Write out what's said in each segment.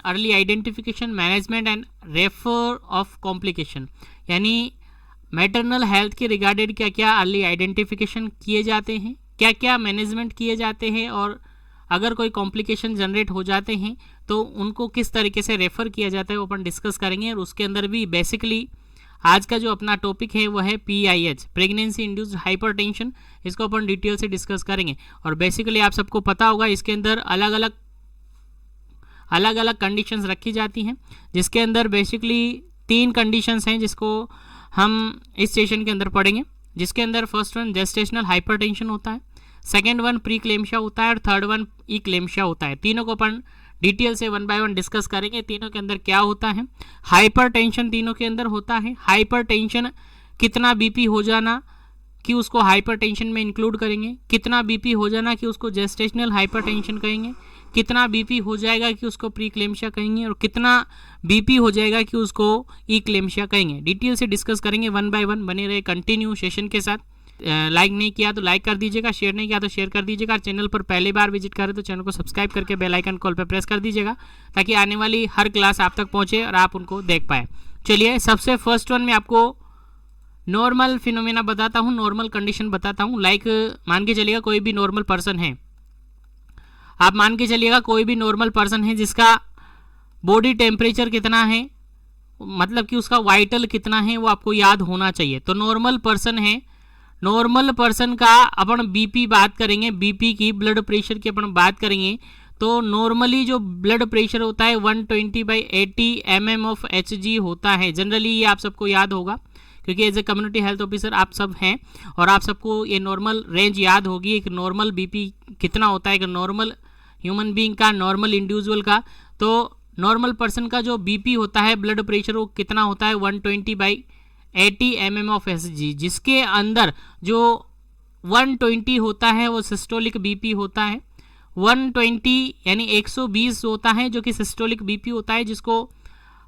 Early identification, management and refer of complication, यानी maternal health के regarded क्या क्या अर्ली आइडेंटिफिकेशन किए जाते हैं, क्या क्या मैनेजमेंट किए जाते हैं, और अगर कोई कॉम्प्लिकेशन जनरेट हो जाते हैं तो उनको किस तरीके से रेफ़र किया जाता है वो अपन डिस्कस करेंगे। और उसके अंदर भी बेसिकली आज का जो अपना टॉपिक है वो है PIH, प्रेगनेंसी इंड्यूस्ड हाइपरटेंशन, इसको अपन डिटेल से डिस्कस करेंगे। और बेसिकली आप सबको पता होगा इसके अंदर अलग अलग कंडीशंस रखी जाती हैं, जिसके अंदर बेसिकली 3 कंडीशंस हैं जिसको हम इस सेशन के अंदर पढ़ेंगे। जिसके अंदर फर्स्ट वन जेस्टेशनल हाइपरटेंशन होता है, सेकेंड वन प्री क्लेम्शिया होता है और थर्ड वन ई क्लेम्शिया होता है। तीनों को अपन डिटेल से 1 बाय 1 डिस्कस करेंगे। तीनों के अंदर क्या होता है, हाइपरटेंशन तीनों के अंदर होता है। हाइपरटेंशन कितना बीपी हो जाना कि उसको हाइपरटेंशन में इंक्लूड करेंगे, कितना बीपी हो जाना कि उसको जेस्टेशनल हाइपरटेंशन कहेंगे, कितना बीपी हो जाएगा कि उसको प्री क्लेम्शिया कहेंगे, और कितना बीपी हो जाएगा कि उसको ई क्लेम्शिया कहेंगे। डिटेल से डिस्कस करेंगे 1 बाय 1। बने रहे कंटिन्यू सेशन के साथ। लाइक नहीं किया तो लाइक कर दीजिएगा, शेयर नहीं किया तो शेयर कर दीजिएगा। चैनल पर पहली बार विजिट करें तो चैनल को सब्सक्राइब करके बेल आइकन कॉल पर प्रेस कर दीजिएगा, ताकि आने वाली हर क्लास आप तक पहुंचे और आप उनको देख पाए। चलिए सबसे फर्स्ट वन में आपको नॉर्मल फिनोमेना बताता हूँ, नॉर्मल कंडीशन बताता हूँ। लाइक मान के चलिएगा कोई भी नॉर्मल पर्सन है, आप मान के चलिएगा कोई भी नॉर्मल पर्सन है जिसका बॉडी टेम्परेचर कितना है, मतलब कि उसका वाइटल कितना है वो आपको याद होना चाहिए। तो नॉर्मल पर्सन है, नॉर्मल पर्सन का अपन बीपी बात करेंगे, बीपी की ब्लड प्रेशर की अपन बात करेंगे। तो नॉर्मली जो ब्लड प्रेशर होता है 120/80 mm ऑफ Hg होता है। जनरली ये आप सबको याद होगा क्योंकि as a community health officer आप सब हैं और आप सबको ये नॉर्मल रेंज याद होगी। एक नॉर्मल बीपी कितना होता है, एक नॉर्मल ह्यूमन बीइंग का, नॉर्मल इंडिविजुअल का। तो नॉर्मल पर्सन का जो बीपी होता है, ब्लड प्रेशर, वो कितना होता है 120/80 mm ऑफ Hg, जिसके अंदर जो 120 होता है वो सिस्टोलिक बीपी होता है। 120 यानी 120 होता है जो कि सिस्टोलिक बीपी होता है, जिसको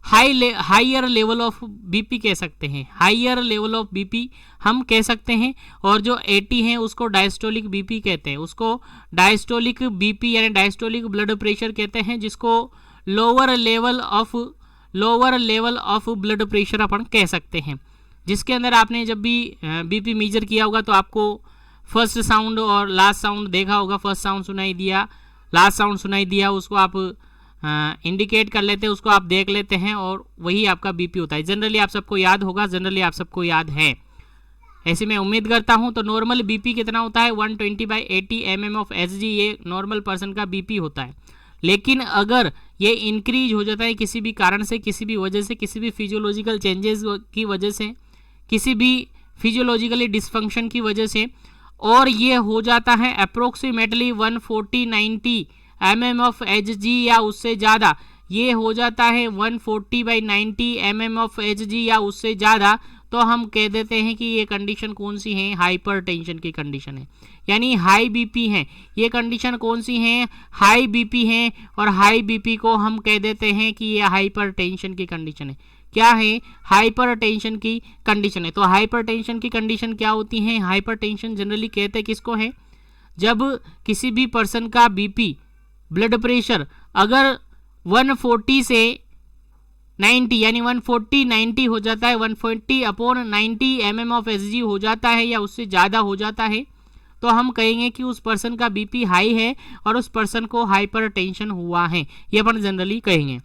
हाइयर लेवल ऑफ बीपी कह सकते हैं, हाइयर लेवल ऑफ बीपी हम कह सकते हैं। और जो 80 है उसको डायस्टोलिक बीपी कहते हैं, उसको डायस्टोलिक बीपी यानी डायस्टोलिक ब्लड प्रेशर कहते हैं, जिसको lower level of blood pressure अपन कह सकते हैं। जिसके अंदर आपने जब भी बीपी मेजर किया होगा तो आपको फर्स्ट साउंड और लास्ट साउंड देखा होगा। फर्स्ट साउंड सुनाई दिया, लास्ट साउंड सुनाई दिया, उसको आप इंडिकेट कर लेते हैं, उसको आप देख लेते हैं और वही आपका बीपी होता है। जनरली आप सबको याद होगा, जनरली आप सबको याद है, ऐसे मैं उम्मीद करता हूं। तो नॉर्मल बीपी कितना होता है 120/80 mm ऑफ Hg, ये नॉर्मल पर्सन का बीपी होता है। लेकिन अगर ये इंक्रीज हो जाता है किसी भी कारण से, किसी भी वजह से, किसी भी फिजियोलॉजिकल चेंजेस की वजह से, किसी भी फिजियोलॉजिकली डिसफंक्शन की वजह से, और ये हो जाता है अप्रोक्सीमेटली 140/90 mm ऑफ Hg या उससे ज़्यादा, ये हो जाता है 140/90 mm ऑफ Hg या उससे ज़्यादा, तो हम कह देते हैं कि ये कंडीशन कौन सी है, हाइपरटेंशन की कंडीशन है, यानी हाई बीपी है। ये कंडीशन कौन सी है, हाई बीपी है। और हाई बीपी को हम कह देते हैं कि ये हाइपरटेंशन की कंडीशन है। क्या है, हाइपरटेंशन की कंडीशन है। तो हाइपरटेंशन की कंडीशन क्या होती है, हाइपरटेंशन जनरली कहते हैं किसको है, जब किसी भी पर्सन का बीपी ब्लड प्रेशर अगर 140 से 90 यानी 140/90 हो जाता है, 140/90 mm ऑफ Hg हो जाता है या उससे ज़्यादा हो जाता है, तो हम कहेंगे कि उस पर्सन का बीपी हाई है और उस पर्सन को हाइपरटेंशन हुआ है, ये अपन जनरली कहेंगे।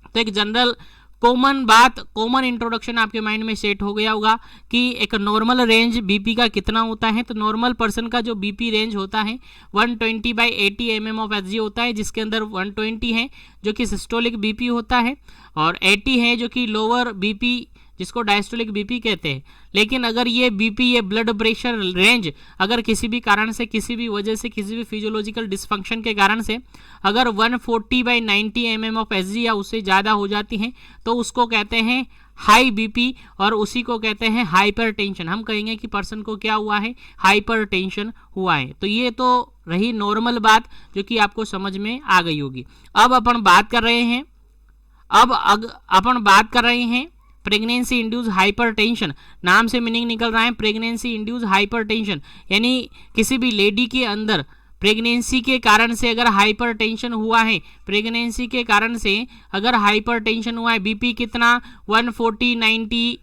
तो एक जनरल कॉमन बात, कॉमन इंट्रोडक्शन आपके माइंड में सेट हो गया होगा कि एक नॉर्मल रेंज बीपी का कितना होता है। तो नॉर्मल पर्सन का जो बीपी रेंज होता है 120/80 mm ऑफ Hg होता है, जिसके अंदर 120 है जो कि सिस्टोलिक बीपी होता है और 80 है जो कि लोअर बीपी, जिसको डायस्टोलिक बीपी कहते हैं। लेकिन अगर ये बीपी, ये ब्लड प्रेशर रेंज अगर किसी भी कारण से, किसी भी वजह से, किसी भी फिजियोलॉजिकल डिसफंक्शन के कारण से अगर 140/90 mm ऑफ Hg या उससे ज़्यादा हो जाती है तो उसको कहते हैं हाई बीपी और उसी को कहते हैं हाइपरटेंशन। हम कहेंगे कि पर्सन को क्या हुआ है, हाइपरटेंशन हुआ है। तो ये तो रही नॉर्मल बात जो कि आपको समझ में आ गई होगी। अब अपन बात कर रहे हैं प्रेगनेंसी इंड्यूस हाइपरटेंशन, नाम से मीनिंग निकल रहा है प्रेगनेंसी इंड्यूस हाइपरटेंशन, यानी किसी भी लेडी के अंदर प्रेगनेंसी के कारण से अगर हाइपरटेंशन हुआ है, प्रेगनेंसी के कारण से अगर हाइपरटेंशन हुआ है, बीपी कितना 140/90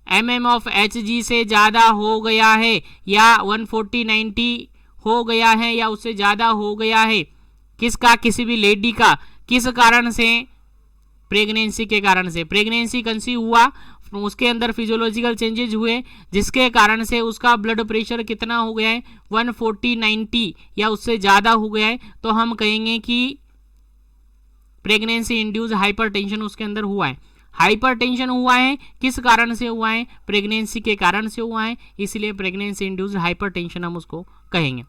mm ऑफ Hg से ज़्यादा हो गया है या 140/90 हो गया है या उससे ज़्यादा हो गया है, किसका, किसी भी लेडी का, किस कारण से, प्रेगनेंसी के कारण से, प्रेगनेंसी कंसीव हुआ, उसके अंदर फिजियोलॉजिकल चेंजेस हुए जिसके कारण से उसका ब्लड प्रेशर कितना हो गया है 140/90 या उससे ज़्यादा हो गया है, तो हम कहेंगे कि प्रेगनेंसी इंड्यूस हाइपरटेंशन उसके अंदर हुआ है। हाइपरटेंशन हुआ है किस कारण से हुआ है, प्रेगनेंसी के कारण से हुआ है, इसलिए प्रेगनेंसी इंड्यूस हाइपरटेंशन हम उसको कहेंगे।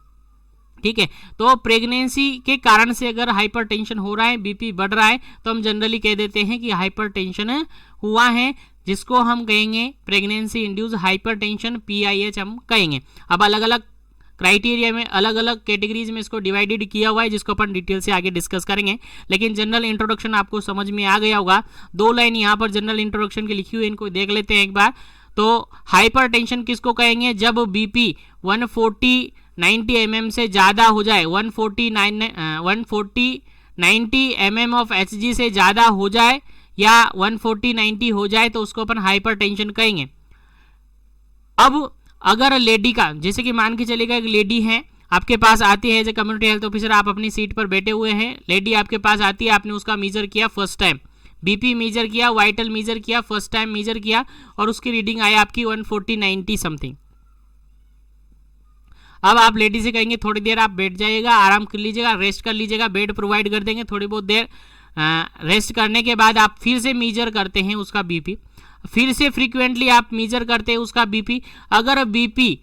ठीक है, तो प्रेगनेंसी के कारण से अगर हाइपरटेंशन हो रहा है, बीपी बढ़ रहा है, तो हम जनरली कह देते हैं कि हाइपरटेंशन हुआ है, जिसको हम कहेंगे प्रेगनेंसी इंड्यूस हाइपरटेंशन, PIH हम कहेंगे। अब अलग अलग क्राइटेरिया में, अलग अलग कैटेगरीज में इसको डिवाइडेड किया हुआ है, जिसको अपन डिटेल से आगे डिस्कस करेंगे, लेकिन जनरल इंट्रोडक्शन आपको समझ में आ गया होगा। 2 लाइन यहाँ पर जनरल इंट्रोडक्शन की लिखी हुई है, इनको देख लेते हैं एक बार। तो हाइपरटेंशन किसको कहेंगे, जब बीपी 140/90 mm से ज़्यादा हो जाए, 140/90 mm ऑफ Hg से ज़्यादा हो जाए या 140/90 हो जाए तो उसको अपन हाइपरटेंशन कहेंगे। अब अगर लेडी का, जैसे कि मान के चलेगा एक लेडी है, आपके पास आती है as a community health officer, आप अपनी सीट पर बैठे हुए हैं, लेडी आपके पास आती है, आपने उसका मीजर किया फर्स्ट टाइम, बीपी मीजर किया, वाइटल मीजर किया, फर्स्ट टाइम मीजर किया और उसकी रीडिंग आई आपकी 140/90 समथिंग। अब आप लेडी से कहेंगे थोड़ी देर आप बैठ जाइएगा, आराम कर लीजिएगा, रेस्ट कर लीजिएगा, बेड प्रोवाइड कर देंगे, थोड़ी बहुत देर रेस्ट करने के बाद आप फिर से मीजर करते हैं उसका बीपी, फिर से फ्रीक्वेंटली आप मीजर करते हैं उसका बीपी। अगर बीपी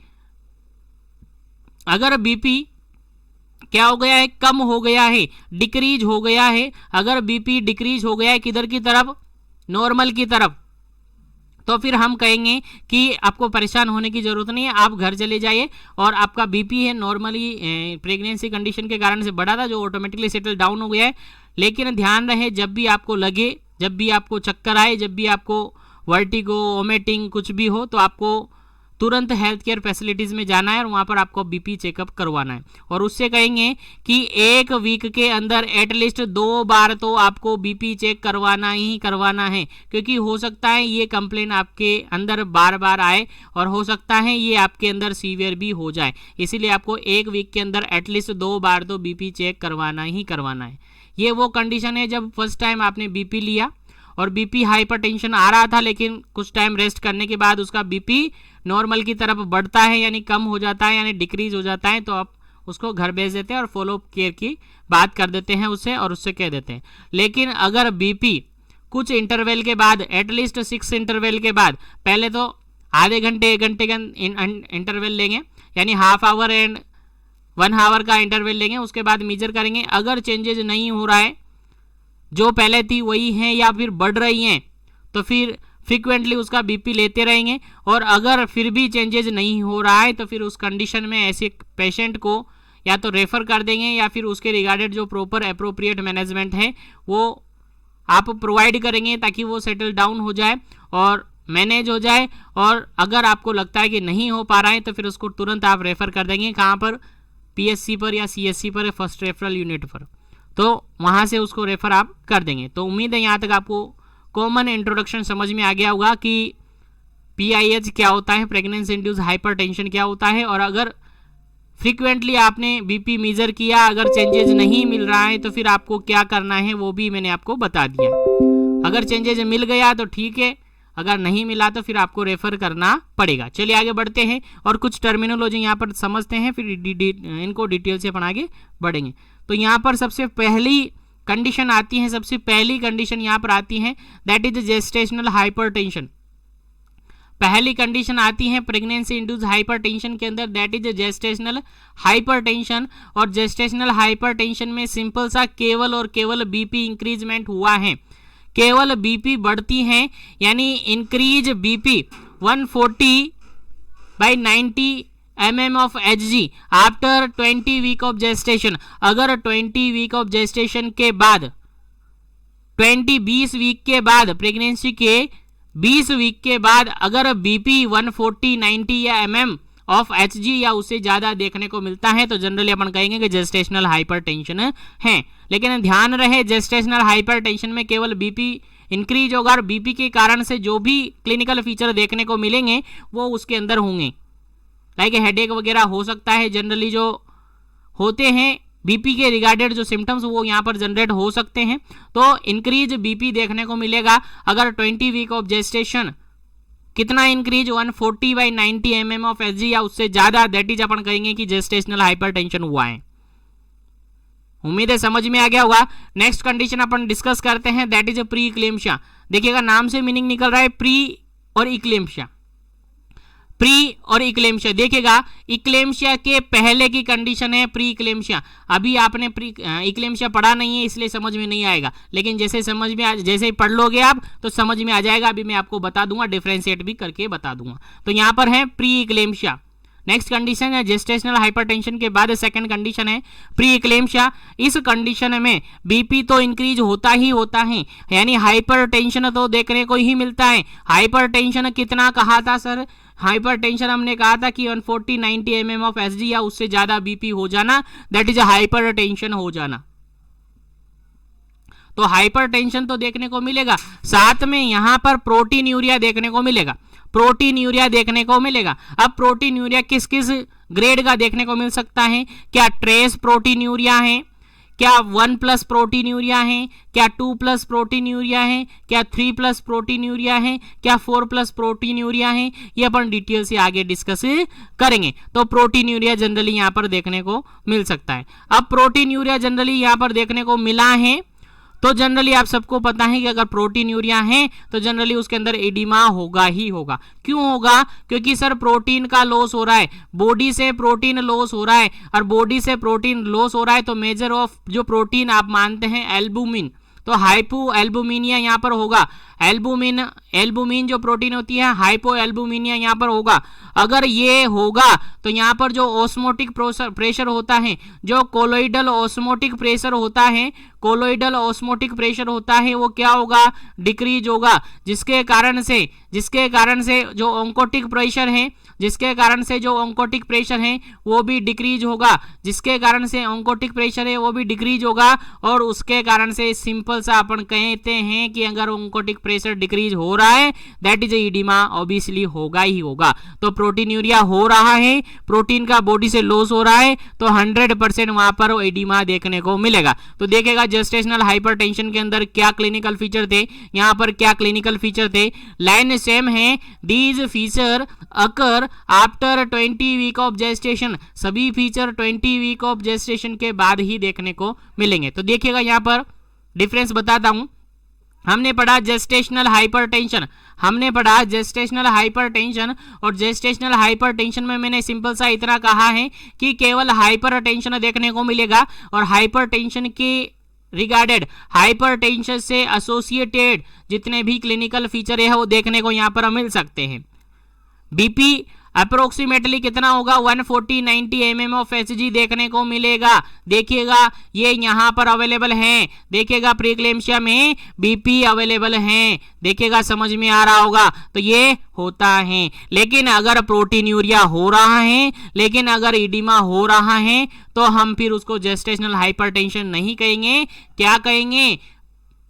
क्या हो गया है, कम हो गया है, डिक्रीज हो गया है, अगर बीपी डिक्रीज हो गया है किधर की तरफ, नॉर्मल की तरफ, तो फिर हम कहेंगे कि आपको परेशान होने की जरूरत नहीं है, आप घर चले जाइए और आपका बीपी है नॉर्मली प्रेगनेंसी कंडीशन के कारण से बढ़ा था, जो ऑटोमेटिकली सेटल डाउन हो गया है। लेकिन ध्यान रहे, जब भी आपको लगे, जब भी आपको चक्कर आए, जब भी आपको वर्टिगो, वोमिटिंग कुछ भी हो, तो आपको तुरंत हेल्थ केयर फैसिलिटीज़ में जाना है और वहाँ पर आपको बीपी चेकअप करवाना है। और उससे कहेंगे कि 1 वीक के अंदर एटलीस्ट 2 बार तो आपको बीपी चेक करवाना ही करवाना है, क्योंकि हो सकता है ये कंप्लेन आपके अंदर बार बार आए और हो सकता है ये आपके अंदर सीवियर भी हो जाए, इसीलिए आपको 1 वीक के अंदर एटलीस्ट 2 बार तो बीपी चेक करवाना ही करवाना है। ये वो कंडीशन है जब फर्स्ट टाइम आपने बीपी लिया और बीपी हाइपरटेंशन आ रहा था, लेकिन कुछ टाइम रेस्ट करने के बाद उसका बीपी नॉर्मल की तरफ बढ़ता है, यानी कम हो जाता है, यानी डिक्रीज हो जाता है, तो आप उसको घर भेज देते हैं और फॉलो केयर की बात कर देते हैं उससे और उससे कह देते हैं। लेकिन अगर बीपी कुछ इंटरवल के बाद, एटलीस्ट 6 इंटरवल के बाद, पहले तो आधे घंटे 1 घंटे का इंटरवल लेंगे, यानी हाफ आवर एंड 1 आवर का इंटरवल लेंगे, उसके बाद मीजर करेंगे। अगर चेंजेस नहीं हो रहा है, जो पहले थी वही हैं या फिर बढ़ रही हैं, तो फिर फ्रीक्वेंटली उसका बीपी लेते रहेंगे। और अगर फिर भी चेंजेस नहीं हो रहा है तो फिर उस कंडीशन में ऐसे पेशेंट को या तो रेफर कर देंगे या फिर उसके रिगार्डेड जो प्रॉपर अप्रोप्रिएट मैनेजमेंट है वो आप प्रोवाइड करेंगे, ताकि वो सेटल डाउन हो जाए और मैनेज हो जाए। और अगर आपको लगता है कि नहीं हो पा रहा है तो फिर उसको तुरंत आप रेफर कर देंगे, कहाँ पर, PSC पर या CSC पर, फर्स्ट रेफरल यूनिट पर, तो वहाँ से उसको रेफर आप कर देंगे। तो उम्मीद है यहाँ तक आपको कॉमन इंट्रोडक्शन समझ में आ गया होगा कि PIH क्या होता है, प्रेगनेंसी इंड्यूस हाइपरटेंशन क्या होता है, और अगर फ्रीक्वेंटली आपने बीपी मेजर किया, अगर चेंजेस नहीं मिल रहा है तो फिर आपको क्या करना है वो भी मैंने आपको बता दिया। अगर चेंजेस मिल गया तो ठीक है, अगर नहीं मिला तो फिर आपको रेफर करना पड़ेगा। चलिए आगे बढ़ते हैं और कुछ टर्मिनोलॉजी यहाँ पर समझते हैं, फिर इनको डिटेल से अपन आगे बढ़ेंगे। तो यहाँ पर सबसे पहली कंडीशन आती है, सबसे पहली कंडीशन यहाँ पर आती है, दैट इज जेस्टेशनल हाइपरटेंशन। पहली कंडीशन आती है प्रेगनेंसी इंड्यूस हाइपरटेंशन के अंदर, दैट इज जेस्टेशनल हाइपरटेंशन। और जेस्टेशनल हाइपरटेंशन में सिंपल सा केवल और केवल बीपी इंक्रीजमेंट हुआ है, केवल बीपी बढ़ती है, यानी increase BP 140/90 mm of Hg after 20 week of gestation. अगर 20 वीक ऑफ जेस्टेशन के बाद, 20 वीक के बाद, प्रेगनेंसी के 20 वीक के बाद अगर बीपी 140, 90 या mm ऑफ Hg या उससे ज्यादा देखने को मिलता है तो जनरली अपन कहेंगे कि जेस्टेशनल हाइपरटेंशन है। लेकिन ध्यान रहे जेस्टेशनल हाइपरटेंशन में केवल बीपी इंक्रीज होगा और बीपी के कारण से जो भी क्लिनिकल फीचर देखने को मिलेंगे वो उसके अंदर होंगे, लाइक हेडेक वगैरह हो सकता है। जनरली जो होते हैं बीपी के रिगार्डेड जो सिम्टम्स वो यहाँ पर जनरेट हो सकते हैं। तो इंक्रीज बीपी देखने को मिलेगा अगर 20 वीक ऑफ जेस्टेशन कितना इंक्रीज 140/90 mm ऑफ Hg या उससे ज्यादा, दैट इज अपन कहेंगे कि जेस्टेशनल हाइपरटेंशन हुआ है। उम्मीद है समझ में आ गया होगा। नेक्स्ट कंडीशन अपन डिस्कस करते हैं, दैट इज प्री इक्लेम्शिया। देखिएगा नाम से मीनिंग निकल रहा है प्री और इक्लेम्शिया। प्री और इक्लेम्शिया, देखिएगा इक्लेम्शिया के पहले की कंडीशन है प्री इक्लेम्शिया। अभी आपने प्री इक्लेम्शिया पढ़ा नहीं है इसलिए समझ में नहीं आएगा, लेकिन जैसे समझ में जैसे ही पढ़ लोगे आप तो समझ में आ जाएगा। अभी मैं आपको बता दूंगा, डिफरेंशिएट भी करके बता दूंगा। तो यहाँ पर है प्री इक्लेम्शिया। नेक्स्ट कंडीशन है जेस्टेशनल हाइपरटेंशन के बाद सेकंड कंडीशन है प्री इक्लेम्शिया। इस कंडीशन में बीपी तो इंक्रीज होता ही होता है, यानी हाइपरटेंशन तो देखने को ही मिलता है। हाइपरटेंशन कितना कहा था सर? हाइपरटेंशन हमने कहा था कि 140, 90 mm ऑफ Hg या उससे ज्यादा बीपी हो जाना, दैट इज हाइपरटेंशन हो जाना। तो हाइपरटेंशन तो देखने को मिलेगा, साथ में यहां पर प्रोटीन यूरिया देखने को मिलेगा। प्रोटीन यूरिया देखने को मिलेगा। अब प्रोटीन यूरिया किस किस ग्रेड का देखने को मिल सकता है? क्या ट्रेस प्रोटीन यूरिया है, क्या 1+ प्रोटीन यूरिया है, क्या 2+ प्रोटीन यूरिया है, क्या 3+ प्रोटीन यूरिया है, क्या 4+ प्रोटीन यूरिया है, ये अपन डिटेल से आगे डिस्कस करेंगे। तो प्रोटीन यूरिया जनरली यहाँ पर देखने को मिल सकता है। अब प्रोटीन यूरिया जनरली यहाँ पर देखने को मिला है तो जनरली आप सबको पता है कि अगर प्रोटीन यूरिया है तो जनरली उसके अंदर एडिमा होगा ही होगा। क्यों होगा? क्योंकि सर प्रोटीन का लॉस हो रहा है, बॉडी से प्रोटीन लॉस हो रहा है, और बॉडी से प्रोटीन लॉस हो रहा है तो मेजर ऑफ जो प्रोटीन आप मानते हैं एल्बुमिन, तो हाइपो एल्बुमिनिया यहाँ पर होगा। एल्बुमिन जो प्रोटीन होती है हाइपो एल्बुमिनिया यहाँ पर होगा। अगर ये होगा तो यहाँ पर जो ऑस्मोटिक प्रेशर होता है, जो कोलोइडल ऑस्मोटिक प्रेशर होता है, कोलोइडल ऑस्मोटिक प्रेशर होता है वो क्या होगा? डिक्रीज होगा, जिसके कारण से जो ऑन्कोटिक प्रेशर है, जिसके कारण से जो ऑन्कोटिक प्रेशर है वो भी डिक्रीज होगा, जिसके कारण से ऑन्कोटिक प्रेशर है वो भी डिक्रीज होगा। और उसके कारण से सिंपल सा अपन कहते हैं कि अगर ऑन्कोटिक प्रेशर डिक्रीज हो रहा है दैट इज एडिमा, ऑब्वियसली होगा ही होगा। तो प्रोटीन यूरिया हो रहा है, प्रोटीन का बॉडी से लॉस हो रहा है तो 100% वहां पर एडिमा देखने को मिलेगा। तो देखेगा जेस्टेशनल हाइपरटेंशन के अंदर क्या क्लिनिकल फीचर थे, यहाँ पर क्या क्लिनिकल फीचर थे, लाइन सेम है। These feature occur after 20 week of gestation, सभी फीचर 20 वीक ऑफ जेस्टेशन के बाद ही देखने को मिलेंगे। तो देखिएगा यहाँ पर डिफरेंस बताता हूं। हमने पढ़ा जेस्टेशनल हाइपरटेंशन, और जेस्टेशनल हाइपरटेंशन में मैंने सिंपल सा इतना कहा है कि केवल हाइपरटेंशन देखने को मिलेगा और हाइपरटेंशन के रिगार्डेड, हाइपरटेंशन से एसोसिएटेड जितने भी क्लिनिकल फीचर है वो देखने को यहाँ पर मिल सकते हैं। बीपी अप्रोक्सीमेटली कितना होगा? 140, 90 mm ऑफ Hg देखने को मिलेगा। देखिएगा ये यहाँ पर अवेलेबल है, देखिएगा प्रीक्लेम्शिया में बीपी अवेलेबल है, देखिएगा समझ में आ रहा होगा। तो ये होता है। लेकिन अगर प्रोटीन यूरिया हो रहा है, लेकिन अगर एडिमा हो रहा है तो हम फिर उसको जेस्टेशनल हाइपरटेंशन नहीं कहेंगे, क्या कहेंगे?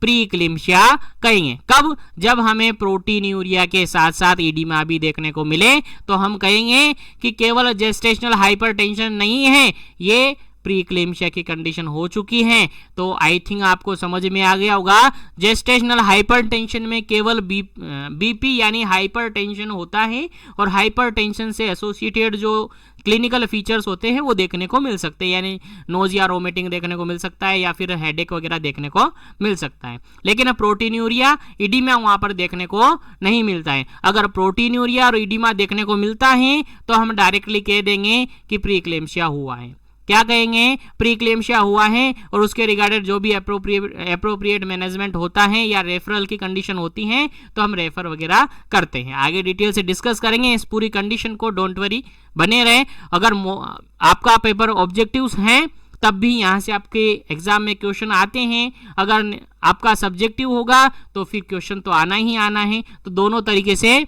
प्रीक्लेम्शिया कहेंगे। कब? जब हमें प्रोटीन यूरिया के साथ साथ एडिमा भी देखने को मिले तो हम कहेंगे कि केवल जेस्टेशनल हाइपरटेंशन नहीं है, ये प्रीक्लेम्शिया की कंडीशन हो चुकी है। तो आई थिंक आपको समझ में आ गया होगा। जेस्टेशनल हाइपरटेंशन में केवल बीपी यानी हाइपरटेंशन होता है और हाइपरटेंशन से एसोसिएटेड जो क्लिनिकल फीचर्स होते हैं वो देखने को मिल सकते हैं, यानी नोजिया, वोमिटिंग देखने को मिल सकता है या फिर हेडेक वगैरह देखने को मिल सकता है। लेकिन प्रोटीन यूरिया, एडिमा वहां पर देखने को नहीं मिलता है। अगर प्रोटीन यूरिया और एडिमा देखने को मिलता है तो हम डायरेक्टली कह देंगे कि प्रीक्लेम्शिया हुआ है। क्या कहेंगे? प्रीक्लेम्शिया हुआ है। और उसके रिगार्डेड जो भी एप्रोप्रिएट मैनेजमेंट होता है या रेफरल की कंडीशन होती है तो हम रेफर वगैरह करते हैं। आगे डिटेल से डिस्कस करेंगे इस पूरी कंडीशन को, डोंट वरी, बने रहे। अगर आपका पेपर ऑब्जेक्टिव्स हैं तब भी यहाँ से आपके एग्जाम में क्वेश्चन आते हैं। अगर आपका सब्जेक्टिव होगा तो फिर क्वेश्चन तो आना ही आना है। तो दोनों तरीके से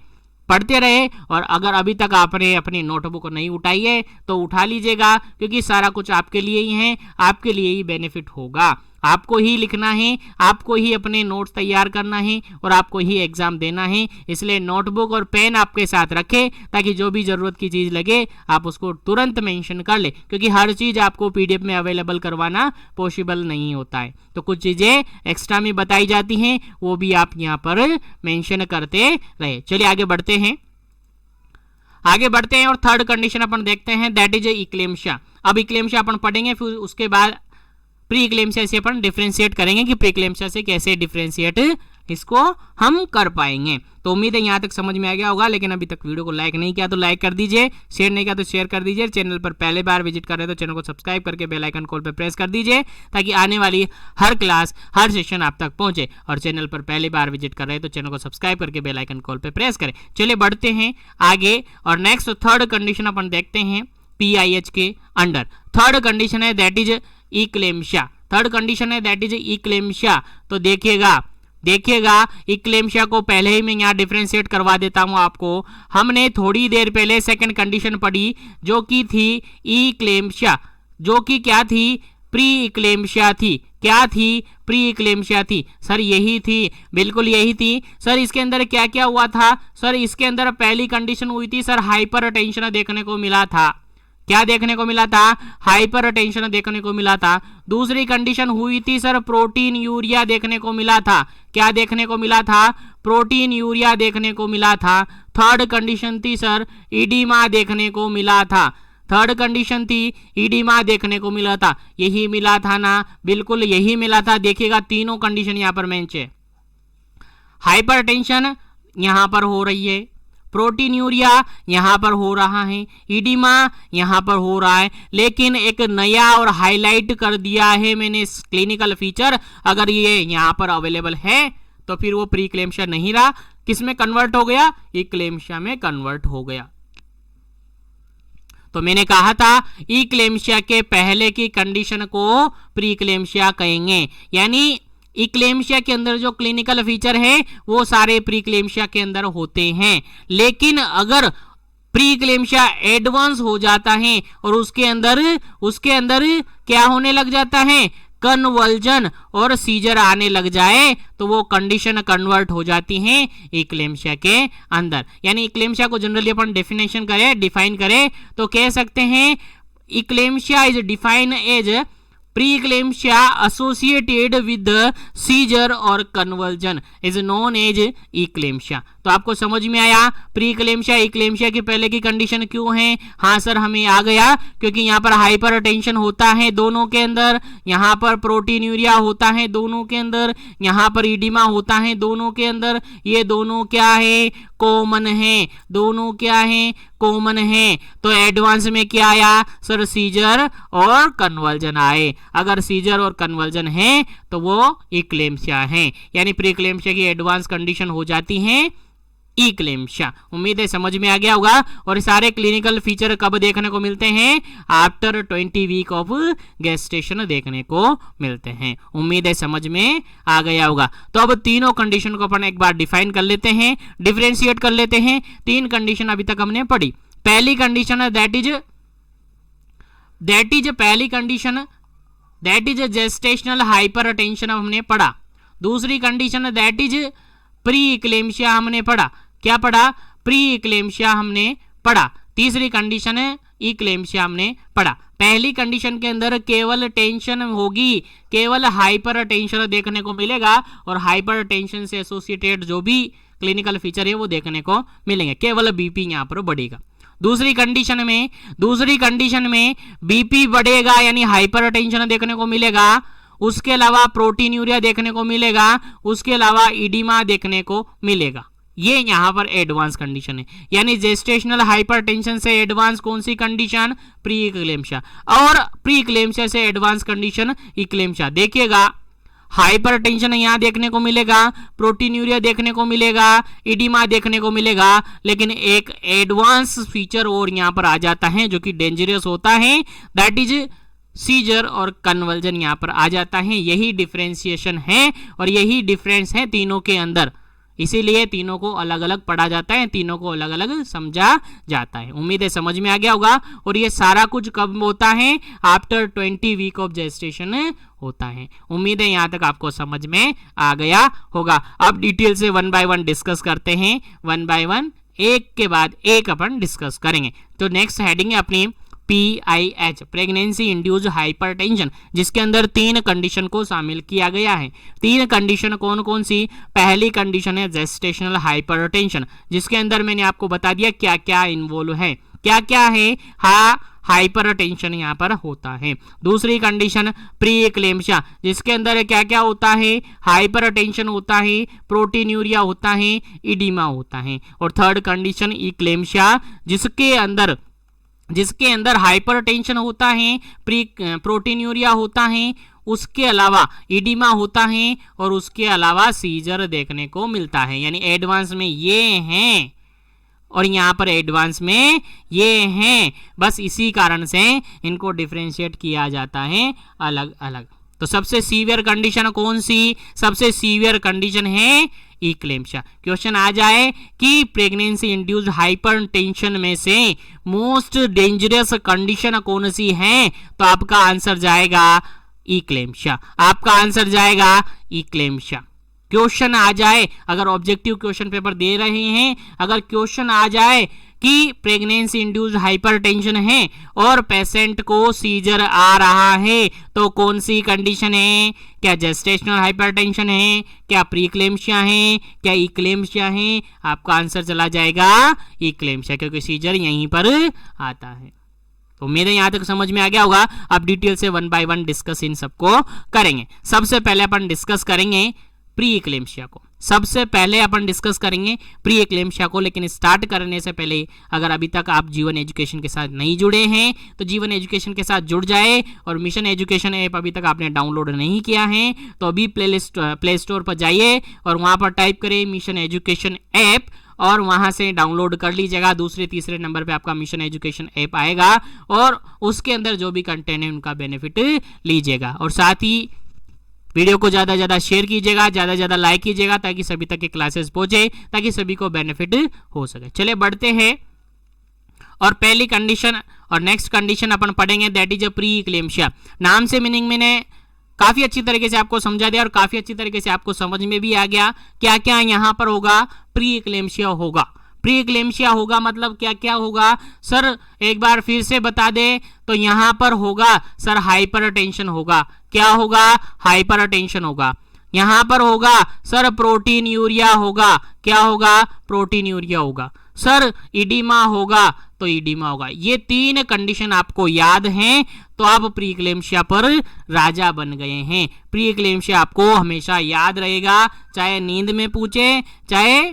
पढ़ते रहे, और अगर अभी तक आपने अपनी नोटबुक नहीं उठाई है तो उठा लीजिएगा, क्योंकि सारा कुछ आपके लिए ही है, आपके लिए ही बेनिफिट होगा। आपको ही लिखना है, आपको ही अपने नोट्स तैयार करना है और आपको ही एग्जाम देना है। इसलिए नोटबुक और पेन आपके साथ रखें, ताकि जो भी जरूरत की चीज लगे आप उसको तुरंत मेंशन कर ले, क्योंकि हर चीज आपको पीडीएफ में अवेलेबल करवाना पॉसिबल नहीं होता है। तो कुछ चीजें एक्स्ट्रा में बताई जाती हैं, वो भी आप यहाँ पर मेंशन करते रहे। चलिए आगे बढ़ते हैं, और थर्ड कंडीशन अपन देखते हैं, दैट इज इक्लेम्शिया। अब इक्लेम्शिया अपन पढ़ेंगे, फिर उसके बाद प्री इक्लेम्शिया से अपन डिफरेंशिएट करेंगे कि प्री इक्लेम्शिया से कैसे डिफरेंशिएट इसको हम कर पाएंगे। तो उम्मीद है यहाँ तक समझ में आ गया होगा। लेकिन अभी तक वीडियो को लाइक नहीं किया तो लाइक कर दीजिए, शेयर नहीं किया तो शेयर कर दीजिए, चैनल पर पहले बार विजिट कर रहे हैं तो चैनल को सब्सक्राइब करके बेल आइकन कॉल पर प्रेस कर दीजिए, ताकि आने वाली हर क्लास, हर सेशन आप तक पहुंचे। और चैनल पर पहली बार विजिट कर रहे हैं तो चैनल को सब्सक्राइब करके बेल आइकन कॉल पर प्रेस करें। चलिए बढ़ते हैं आगे, और नेक्स्ट थर्ड कंडीशन अपन देखते हैं PIH के अंडर। थर्ड कंडीशन है दैट इज इक्लेम्शिया। थर्ड कंडीशन है दैट इज इक्लेम्शिया। तो देखिएगा इक्लेम्शिया को पहले ही मैं यहाँ डिफरेंशिएट करवा देता हूँ आपको। हमने थोड़ी देर पहले सेकंड कंडीशन पढ़ी, जो कि थी इक्लेम्शिया, जो कि क्या थी, प्री इक्लेम्शिया थी। क्या थी, प्री इक्लेम्शिया थी। सर यही थी, बिल्कुल यही थी। सर इसके अंदर क्या क्या हुआ था? सर इसके अंदर पहली कंडीशन हुई थी सर हाइपर टेंशन देखने को मिला था। क्या देखने को मिला था? हाइपर टेंशन देखने को मिला था। दूसरी कंडीशन हुई थी सर प्रोटीन यूरिया देखने को मिला था। क्या देखने को मिला था? प्रोटीन यूरिया देखने को मिला था। थर्ड कंडीशन थी सर इडीमा देखने को मिला था। थर्ड कंडीशन थी इडीमा देखने को मिला था। यही मिला था ना? बिल्कुल यही मिला था। देखिएगा तीनों कंडीशन यहाँ पर मैच है। हाइपरटेंशन यहाँ पर हो रही है, प्रोटीन यूरिया यहाँ पर हो रहा है, इडीमा यहाँ पर हो रहा है। लेकिन एक नया और हाईलाइट कर दिया है मैंने क्लिनिकल फीचर, अगर ये यहाँ पर अवेलेबल है तो फिर वो प्री इक्लेम्शिया नहीं रहा, किसमें कन्वर्ट हो गया? इक्लेम्शिया में कन्वर्ट हो गया। तो मैंने कहा था इक्लेम्शिया के पहले की कंडीशन को प्री इक्लेम्शिया कहेंगे, यानी इक्लेम्शिया के अंदर जो क्लिनिकल फीचर है वो सारे प्री इक्लेम्शिया के अंदर होते हैं। लेकिन अगर प्री इक्लेम्शिया एडवांस हो जाता है और उसके अंदर क्या होने लग जाता है? कन्वल्जन और सीजर आने लग जाए तो वो कंडीशन कन्वर्ट हो जाती है इक्लेम्शिया के अंदर। यानी इक्लेम्शिया को जनरली अपन डिफाइन करें तो कह सकते हैं eclampsia is define as pre eclampsia associated with seizure और convulsion is known as eclampsia. तो आपको समझ में आया प्री इक्लेम्शिया इक्लेम्शिया के पहले की कंडीशन क्यों है? हाँ सर हमें आ गया, क्योंकि यहाँ पर हाइपर टेंशन होता है दोनों के अंदर, यहाँ पर प्रोटीन यूरिया होता है दोनों के अंदर, यहाँ पर इडीमा होता है दोनों के अंदर। ये दोनों क्या है? कॉमन है। दोनों क्या है? कॉमन है। तो एडवांस में क्या आया सर? सीजर और कन्वल्जन आए। अगर सीजर और कन्वल्जन है तो वो इक्लेम्शिया है, यानी प्री इक्लेम्शिया की एडवांस कंडीशन हो जाती है इक्लेम्शिया। उम्मीद है समझ में आ गया होगा। और सारे क्लिनिकल फीचर कब देखने को मिलते हैं? आफ्टर 20 वीक ऑफ गेस्टेशन देखने को मिलते हैं। उम्मीद है समझ में आ गया होगा। तो अब तीनों कंडीशन को अपन एक बार डिफाइन कर लेते हैं, डिफरेंशिएट कर लेते हैं। तीन कंडीशन अभी तक हमने पढ़ी। पहली कंडीशन है दैट इज जेस्टेशनल हाइपरटेंशन हमने पढ़ा। दूसरी कंडीशन है दैट इज प्री इक्लेम्शिया हमने पढ़ा। क्या पढ़ा? प्री इक्लेम्शिया हमने पढ़ा। तीसरी कंडीशन है इक्लेम्शिया हमने पढ़ा। पहली कंडीशन के अंदर केवल टेंशन होगी, केवल हाइपर टेंशन देखने को मिलेगा और हाइपर टेंशन से एसोसिएटेड जो भी क्लिनिकल फीचर है वो देखने को मिलेंगे, केवल बीपी यहाँ पर बढ़ेगा। दूसरी कंडीशन में बीपी बढ़ेगा यानी हाइपर टेंशन देखने को मिलेगा, उसके अलावा प्रोटीन यूरिया देखने को मिलेगा, उसके अलावा इडीमा देखने को मिलेगा। ये यहाँ पर एडवांस कंडीशन है, यानी जेस्टेशनल हाइपरटेंशन से एडवांस कौन सी कंडीशन? प्री इक्लेम्शिया। और प्री इक्लेम्शिया से एडवांस कंडीशन इक्लेम्शिया। देखिएगा हाइपरटेंशन यहाँ देखने को मिलेगा, प्रोटीन यूरिया देखने को मिलेगा, इडीमा देखने को मिलेगा, लेकिन एक एडवांस फीचर और यहाँ पर आ जाता है जो कि डेंजरस होता है, दैट इज सीजर और कन्वल्जन यहाँ पर आ जाता है। यही डिफरेंशिएशन है और यही डिफरेंस है तीनों के अंदर, इसीलिए तीनों को अलग अलग पढ़ा जाता है, तीनों को अलग अलग समझा जाता है। उम्मीद है समझ में आ गया होगा। और ये सारा कुछ कब होता है? आफ्टर 20 वीक ऑफ जेस्टेशन होता है। उम्मीद है यहाँ तक आपको समझ में आ गया होगा। अब डिटेल से 1 बाय 1 डिस्कस करते हैं, 1 बाय 1 एक के बाद एक अपन डिस्कस करेंगे। तो नेक्स्ट हेडिंग है अपनी PIH, प्रेगनेंसी इंड्यूस्ड हाइपरटेंशन, जिसके अंदर 3 कंडीशन को शामिल किया गया है। 3 कंडीशन कौन कौन सी? पहली कंडीशन है जेस्टेशनल हाइपरटेंशन, जिसके अंदर मैंने आपको बता दिया क्या क्या इन्वॉल्व है, क्या क्या है हाइपरटेंशन यहाँ पर होता है। दूसरी कंडीशन प्री एक्लेम्शिया, जिसके अंदर क्या क्या होता है? हाइपरटेंशन होता है, प्रोटीन्यूरिया होता है, इडीमा होता है। और थर्ड कंडीशन इक्लेम्शिया, जिसके अंदर हाइपरटेंशन होता है, प्रोटीन्यूरिया होता है, उसके अलावा इडिमा होता है और उसके अलावा सीजर देखने को मिलता है। यानी एडवांस में ये हैं और यहाँ पर एडवांस में ये हैं, बस इसी कारण से इनको डिफरेंशिएट किया जाता है अलग अलग। तो सबसे सीवियर कंडीशन कौन सी? सबसे सीवियर कंडीशन है इक्लेम्शिया। क्वेश्चन आ जाए कि प्रेगनेंसी इंड्यूस्ड हाइपरटेंशन में से मोस्ट डेंजरस कंडीशन कौन सी है, तो आपका आंसर जाएगा इक्लेम्शिया, आपका आंसर जाएगा इक्लेम्शिया। क्वेश्चन आ जाए, अगर ऑब्जेक्टिव क्वेश्चन पेपर दे रहे हैं, अगर क्वेश्चन आ जाए कि प्रेगनेंसी इंड्यूस्ड हाइपरटेंशन है और पेशेंट को सीजर आ रहा है, तो कौन सी कंडीशन है? क्या जेस्टेशनल हाइपरटेंशन है, क्या प्रीक्लेम्शिया है, क्या इक्लेम्शिया है? आपका आंसर चला जाएगा इक्लेम्शिया, क्योंकि सीजर यहीं पर आता है। तो मेरे यहां तक समझ में आ गया होगा। अब डिटेल से 1 बाय 1 डिस्कस इन सबको करेंगे। सबसे पहले अपन डिस्कस करेंगे प्री एक्लेम्शिया को, सबसे पहले अपन डिस्कस करेंगे प्री एक्लेम्शिया को। लेकिन स्टार्ट करने से पहले अगर अभी तक आप जीवन एजुकेशन के साथ नहीं जुड़े हैं तो जीवन एजुकेशन के साथ जुड़ जाए, और मिशन एजुकेशन ऐप अभी तक आपने डाउनलोड नहीं किया है तो अभी प्ले स्टोर पर जाइए और वहां पर टाइप करें मिशन एजुकेशन ऐप और वहां से डाउनलोड कर लीजिएगा। दूसरे तीसरे नंबर पे आपका मिशन एजुकेशन ऐप आएगा और उसके अंदर जो भी कंटेंट है उनका बेनिफिट लीजिएगा। और साथ ही वीडियो को ज़्यादा ज़्यादा शेयर कीजिएगा, ज़्यादा ज़्यादा लाइक कीजिएगा, ताकि सभी तक के क्लासेस पहुंचे, ताकि सभी को बेनिफिट हो सके। चलिए बढ़ते हैं और पहली कंडीशन और नेक्स्ट कंडीशन अपन पढ़ेंगे, that is a pre eclampsia. नाम से मीनिंग मैंने काफ़ी अच्छी तरीके से आपको समझा दिया और काफ़ी अच्छी तरीके से आपको समझ में भी आ गया क्या क्या यहाँ पर होगा। प्री एक्लेम्शिया होगा, प्री एक्लेम्शिया होगा मतलब क्या क्या होगा सर, एक बार फिर से बता दे। तो यहाँ पर होगा सर हाइपरटेंशन होगा, क्या होगा? हाइपरटेंशन होगा। यहाँ पर होगा सर प्रोटीन्यूरिया होगा, क्या होगा? प्रोटीन्यूरिया होगा। सर इडिमा होगा तो इडिमा होगा। ये 3 कंडीशन आपको याद हैं तो आप प्री एक्लेम्शिया पर राजा बन गए हैं। प्री एक्लेम्शिया आपको हमेशा याद रहेगा, चाहे नींद में पूछे, चाहे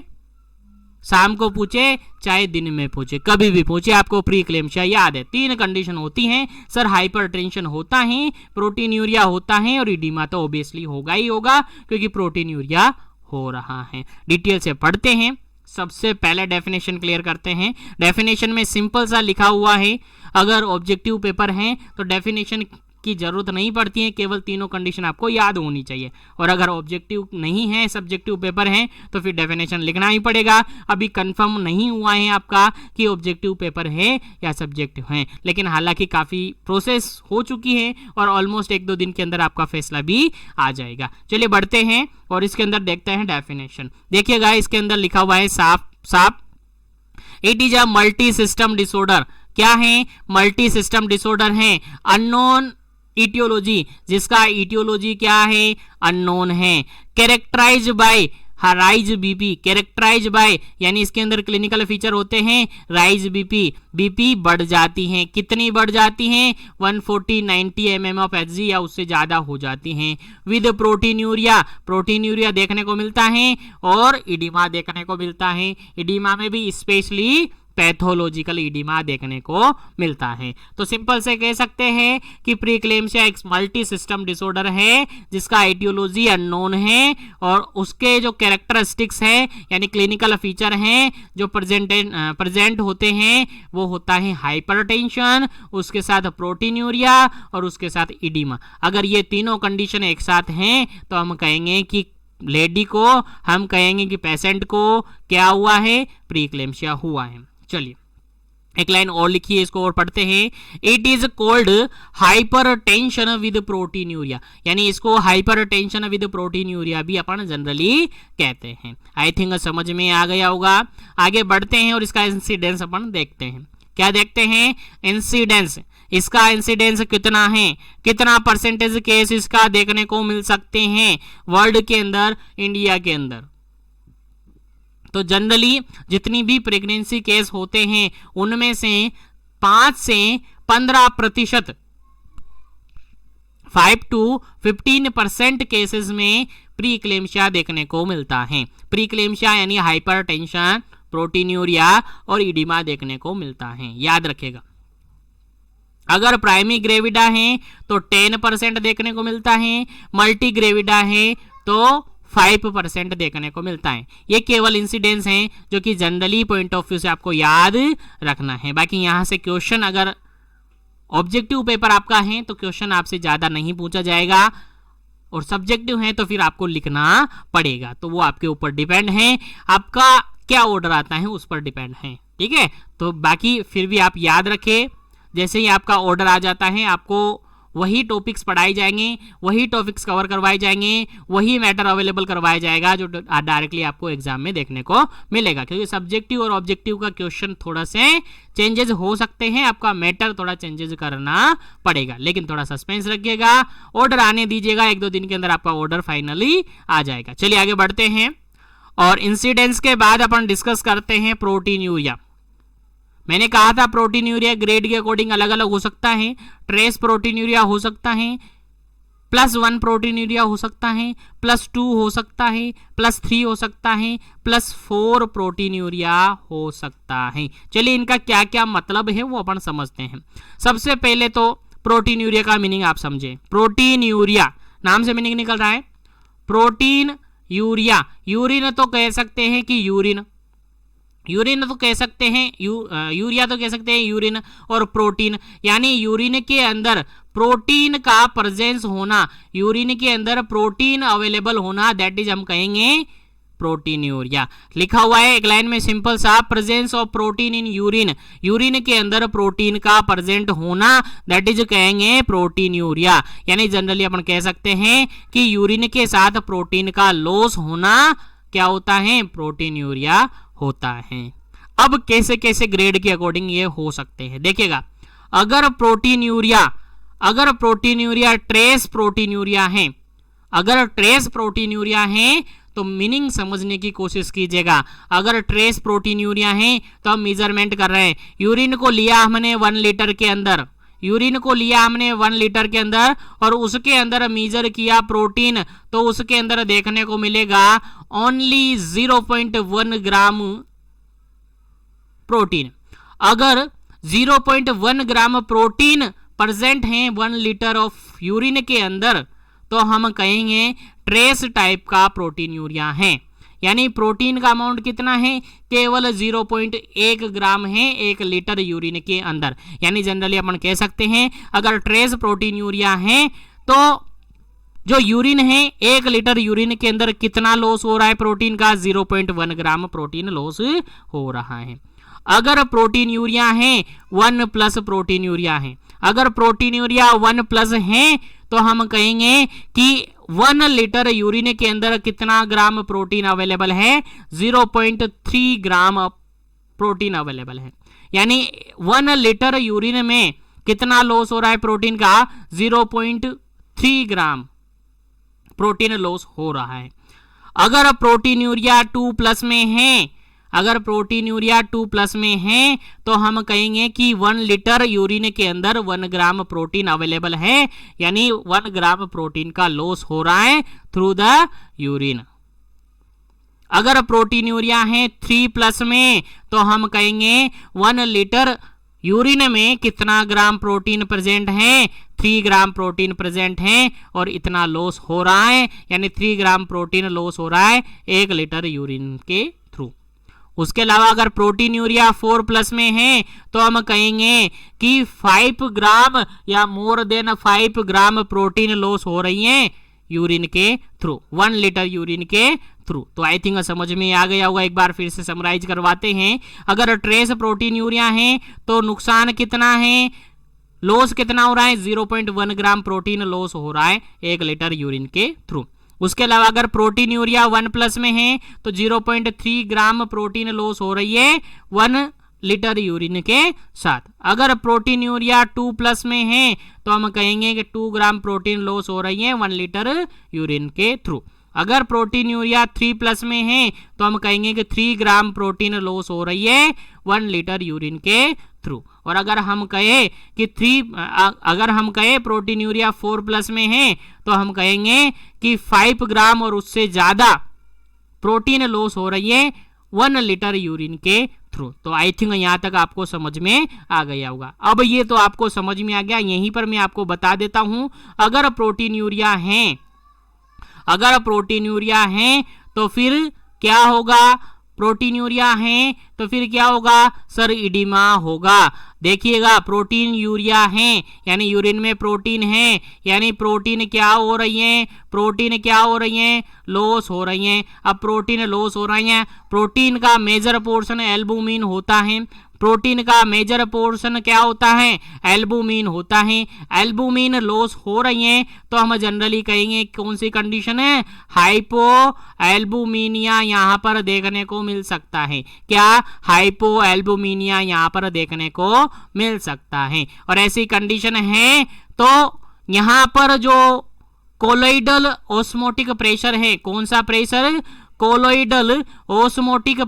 शाम को पूछे, चाहे दिन में पूछे, कभी भी पूछे आपको प्री एक्लेम्शिया याद है। 3 कंडीशन होती हैं सर, हाइपरटेंशन होता है, प्रोटीन्यूरिया होता है और इडिमा तो ऑब्वियसली होगा ही होगा क्योंकि प्रोटीन्यूरिया हो रहा है। डिटेल से पढ़ते हैं। सबसे पहले डेफिनेशन क्लियर करते हैं। डेफिनेशन में सिंपल सा लिखा हुआ है, अगर ऑब्जेक्टिव पेपर है तो डेफिनेशन की जरूरत नहीं पड़ती है, केवल तीनों कंडीशन आपको याद होनी चाहिए। और अगर ऑब्जेक्टिव नहीं है, सब्जेक्टिव पेपर है, तो फिर डेफिनेशन लिखना ही पड़ेगा। अभी कंफर्म नहीं हुआ है आपका कि ऑब्जेक्टिव पेपर है या सब्जेक्टिव है, लेकिन हालांकि काफ़ी प्रोसेस हो चुकी है और ऑलमोस्ट 1-2 दिन के अंदर आपका फैसला भी आ जाएगा। चलिए बढ़ते हैं और इसके अंदर देखते हैं डेफिनेशन। देखिएगा इसके अंदर लिखा हुआ है साफ साफ, it is a multi system disorder. क्या है? मल्टी सिस्टम डिसऑर्डर है। अननोन इटियोलॉजी, जिसका इटियोलॉजी क्या है? अननोन है। Characterise by rise BP, characterise by यानी इसके अंदर क्लिनिकल फीचर होते हैं राइज बीपी, बीपी बढ़ जाती हैं। कितनी बढ़ जाती हैं? 140-90 mm ऑफ एचजी या उससे ज्यादा हो जाती हैं। विद प्रोटीन्यूरिया, प्रोटीन्यूरिया देखने को मिलता है और इडिमा देखने को मिलता है। इडिमा में भी स्पेशली पैथोलॉजिकल इडिमा देखने को मिलता है। तो सिंपल से कह सकते हैं कि प्रीक्लेम्सिया एक मल्टी सिस्टम डिसऑर्डर है जिसका एटियोलॉजी अननोन है और उसके जो कैरेक्टरिस्टिक्स है यानी क्लिनिकल फीचर हैं जो प्रेजेंट होते हैं वो होता है हाइपरटेंशन, उसके साथ प्रोटीनूरिया और उसके साथ इडिमा। अगर ये तीनों कंडीशन एक साथ हैं तो हम कहेंगे कि लेडी को, हम कहेंगे कि पेशेंट को क्या हुआ है, प्रीक्लेम्सिया हुआ है। चलिए एक लाइन और लिखिए, इसको और पढ़ते हैं। It is cold hypertension with proteinuria, यानी इसको हाइपरटेंशन विद प्रोटीनूरिया भी अपन जनरली कहते हैं। आई थिंक समझ में आ गया होगा। आगे बढ़ते हैं और इसका इंसिडेंस अपन देखते हैं। क्या देखते हैं? इंसिडेंस। इसका इंसिडेंस कितना है, कितना परसेंटेज केस इसका देखने को मिल सकते हैं वर्ल्ड के अंदर, इंडिया के अंदर। तो जनरली जितनी भी प्रेगनेंसी केस होते हैं उनमें से 5 से 15%, 5 to 15% केसेस में प्रीक्लेम्सिया देखने को मिलता है। प्रीक्लेम्सिया यानी हाइपरटेंशन, प्रोटीनूरिया और इडिमा देखने को मिलता है, याद रखिएगा। अगर प्राइमरी ग्रेविडा है तो 10% देखने को मिलता है, मल्टी ग्रेविडा है तो 5% देखने को मिलता है। ये केवल इंसिडेंस हैं जो कि जनरली पॉइंट ऑफ व्यू से आपको याद रखना है। बाकी यहाँ से क्वेश्चन अगर ऑब्जेक्टिव पेपर आपका है तो क्वेश्चन आपसे ज्यादा नहीं पूछा जाएगा, और सब्जेक्टिव है तो फिर आपको लिखना पड़ेगा। तो वो आपके ऊपर डिपेंड है, आपका क्या ऑर्डर आता है उस पर डिपेंड है, ठीक है। तो बाकी फिर भी आप याद रखें, जैसे ही आपका ऑर्डर आ जाता है आपको वही टॉपिक्स पढ़ाए जाएंगे, वही टॉपिक्स कवर करवाए जाएंगे, वही मैटर अवेलेबल करवाया जाएगा जो डायरेक्टली आपको एग्जाम में देखने को मिलेगा। क्योंकि सब्जेक्टिव और ऑब्जेक्टिव का क्वेश्चन थोड़ा से चेंजेस हो सकते हैं, आपका मैटर थोड़ा चेंजेस करना पड़ेगा, लेकिन थोड़ा सस्पेंस रखिएगा, ऑर्डर आने दीजिएगा, 1-2 दिन के अंदर आपका ऑर्डर फाइनली आ जाएगा। चलिए आगे बढ़ते हैं और इंसिडेंस के बाद अपन डिस्कस करते हैं प्रोटीनूरिया। मैंने कहा था प्रोटीनूरिया ग्रेड के अकॉर्डिंग अलग अलग हो सकता है। ट्रेस प्रोटीनूरिया हो सकता है, +1 प्रोटीनूरिया हो सकता है, +2 हो सकता है, +3 हो सकता है, +4 प्रोटीनूरिया हो सकता है। चलिए इनका क्या क्या मतलब है वो अपन समझते हैं। सबसे पहले तो प्रोटीनूरिया का मीनिंग आप समझे। प्रोटीनूरिया नाम से मीनिंग निकल रहा है, प्रोटीन यूरिया, यूरिन तो कह सकते हैं कि यूरिन, यूरिन तो कह सकते हैं, यूरिया तो कह सकते हैं यूरिन, और प्रोटीन यानी यूरिन के अंदर प्रोटीन का प्रेजेंस होना, यूरिन के अंदर प्रोटीन अवेलेबल होना, दैट इज हम कहेंगे प्रोटीनूरिया। लिखा हुआ है एक लाइन में सिंपल सा, presence of protein in urine, urine के अंदर प्रोटीन का प्रेजेंट होना, दैट इज कहेंगे प्रोटीनूरिया। यानी जनरली अपन कह सकते हैं कि यूरिन के साथ प्रोटीन का लॉस होना क्या होता है, प्रोटीनूरिया होता है। अब कैसे कैसे ग्रेड के अकॉर्डिंग ये हो सकते हैं देखिएगा। अगर प्रोटीनूरिया ट्रेस प्रोटीनूरिया है, अगर ट्रेस प्रोटीनूरिया है तो मीनिंग समझने की कोशिश कीजिएगा। अगर ट्रेस प्रोटीनूरिया है तो हम मेजरमेंट कर रहे हैं, यूरिन को लिया हमने 1 लीटर के अंदर, यूरिन को लिया हमने 1 लीटर के अंदर और उसके अंदर मेजर किया प्रोटीन, तो उसके अंदर देखने को मिलेगा ओनली 0.1 ग्राम प्रोटीन। अगर 0.1 ग्राम प्रोटीन प्रेजेंट है 1 लीटर ऑफ यूरिन के अंदर तो हम कहेंगे ट्रेस टाइप का प्रोटीनूरिया है। यानी प्रोटीन का अमाउंट कितना है, केवल 0.1 ग्राम है 1 लीटर यूरिन के अंदर। यानी जनरली अपन कह सकते हैं अगर ट्रेस प्रोटीनूरिया है तो जो यूरिन है 1 लीटर यूरिन के अंदर कितना लॉस हो रहा है प्रोटीन का, 0.1 ग्राम प्रोटीन लॉस हो रहा है। अगर प्रोटीनूरिया है 1+ प्रोटीनूरिया है, अगर प्रोटीनूरिया 1+ है तो हम कहेंगे कि 1 लीटर यूरिन के अंदर कितना ग्राम प्रोटीन अवेलेबल है, 0.3 ग्राम प्रोटीन अवेलेबल है। यानी 1 लीटर यूरिन में कितना लॉस हो रहा है प्रोटीन का, 0.3 ग्राम प्रोटीन लॉस हो रहा है। अगर प्रोटीनूरिया 2+ में है, अगर प्रोटीनूरिया 2+ में है तो हम कहेंगे कि 1 लीटर यूरिन के अंदर 1 ग्राम प्रोटीन अवेलेबल है, यानी 1 ग्राम प्रोटीन का लॉस हो रहा है थ्रू द यूरिन। अगर प्रोटीनूरिया है 3+ में तो हम कहेंगे 1 लीटर यूरिन में कितना ग्राम प्रोटीन प्रेजेंट है, 3 ग्राम प्रोटीन प्रेजेंट है और इतना लॉस हो रहा है, यानी 3 ग्राम प्रोटीन लॉस हो रहा है 1 लीटर यूरिन के थ्रू। उसके अलावा अगर प्रोटीनूरिया 4+ में है तो हम कहेंगे कि 5 ग्राम या more than 5 gram protein loss हो रही है यूरिन के थ्रू, 1 लीटर यूरिन के थ्रू। तो आई थिंक समझ में आ गया होगा। एक बार फिर से समराइज करवाते हैं। अगर ट्रेस प्रोटीनूरिया है तो नुकसान कितना है, लॉस कितना हो रहा है, 0.1 ग्राम प्रोटीन लॉस हो रहा है 1 लीटर यूरिन के थ्रू। उसके अलावा अगर प्रोटीनूरिया 1+ में है तो 0.3 ग्राम प्रोटीन लॉस हो रही है 1 लीटर यूरिन के साथ। अगर प्रोटीनूरिया 2+ में है तो हम कहेंगे कि 2 ग्राम प्रोटीन लॉस हो रही है 1 लीटर यूरिन के थ्रू। अगर प्रोटीनूरिया 3+ में है तो हम कहेंगे कि 3 ग्राम प्रोटीन लॉस हो रही है 1 लीटर यूरिन के थ्रू। और अगर हम कहे कि अगर हम कहे प्रोटीनूरिया 4+ में है तो हम कहेंगे कि 5 ग्राम और उससे ज्यादा प्रोटीन लॉस हो रही है 1 लीटर यूरिन के थ्रू। तो आई थिंक यहाँ तक आपको समझ में आ गया होगा। अब ये तो आपको समझ में आ गया, यहीं पर मैं आपको बता देता हूं। अगर प्रोटीनूरिया है तो फिर क्या होगा, प्रोटीनूरिया है तो फिर क्या होगा सर, इडिमा होगा। देखिएगा प्रोटीन यूरिया है यानी यूरिन में प्रोटीन है, यानी प्रोटीन क्या हो रही है, लॉस हो रही है। अब प्रोटीन लॉस हो रही है, प्रोटीन का मेजर पोर्शन एल्बुमिन होता है, प्रोटीन का मेजर पोर्शन क्या होता है, एल्बुमिन होता है। एल्बुमिन लॉस हो रही है तो हम जनरली कहेंगे कौन सी कंडीशन है, हाइपो एल्बुमिनिया यहाँ पर देखने को मिल सकता है। क्या, हाइपो एल्बुमिनिया यहाँ पर देखने को मिल सकता है। और ऐसी कंडीशन है तो यहाँ पर जो कोलोइडल ऑस्मोटिक प्रेशर है, कौन सा प्रेशर, कोलोइडल ऑस्मोटिक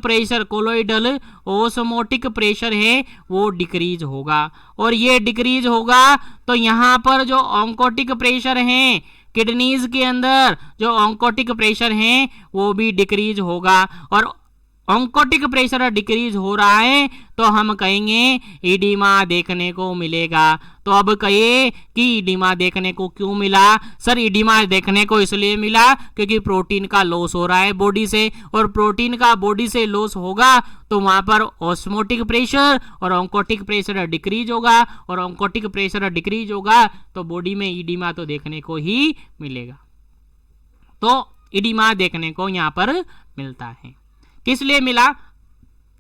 प्रेशर है वो डिक्रीज होगा। और ये डिक्रीज होगा तो यहाँ पर जो ऑन्कोटिक प्रेशर है किडनीज के अंदर, जो ऑन्कोटिक प्रेशर है वो भी डिक्रीज होगा। और ऑन्कोटिक प्रेशर डिक्रीज हो रहा है तो हम कहेंगे इडिमा देखने को मिलेगा। तो अब कहिए कि इडिमा देखने को क्यों मिला, सर इडिमा देखने को इसलिए मिला क्योंकि प्रोटीन का लॉस हो रहा है बॉडी से, और प्रोटीन का बॉडी से लॉस होगा तो वहां पर ऑस्मोटिक प्रेशर और ऑन्कोटिक प्रेशर डिक्रीज होगा, और ऑन्कोटिक प्रेशर डिक्रीज होगा तो बॉडी में इडिमा तो देखने को ही मिलेगा। तो इडिमा देखने को यहाँ पर मिलता है। किस लिए मिला,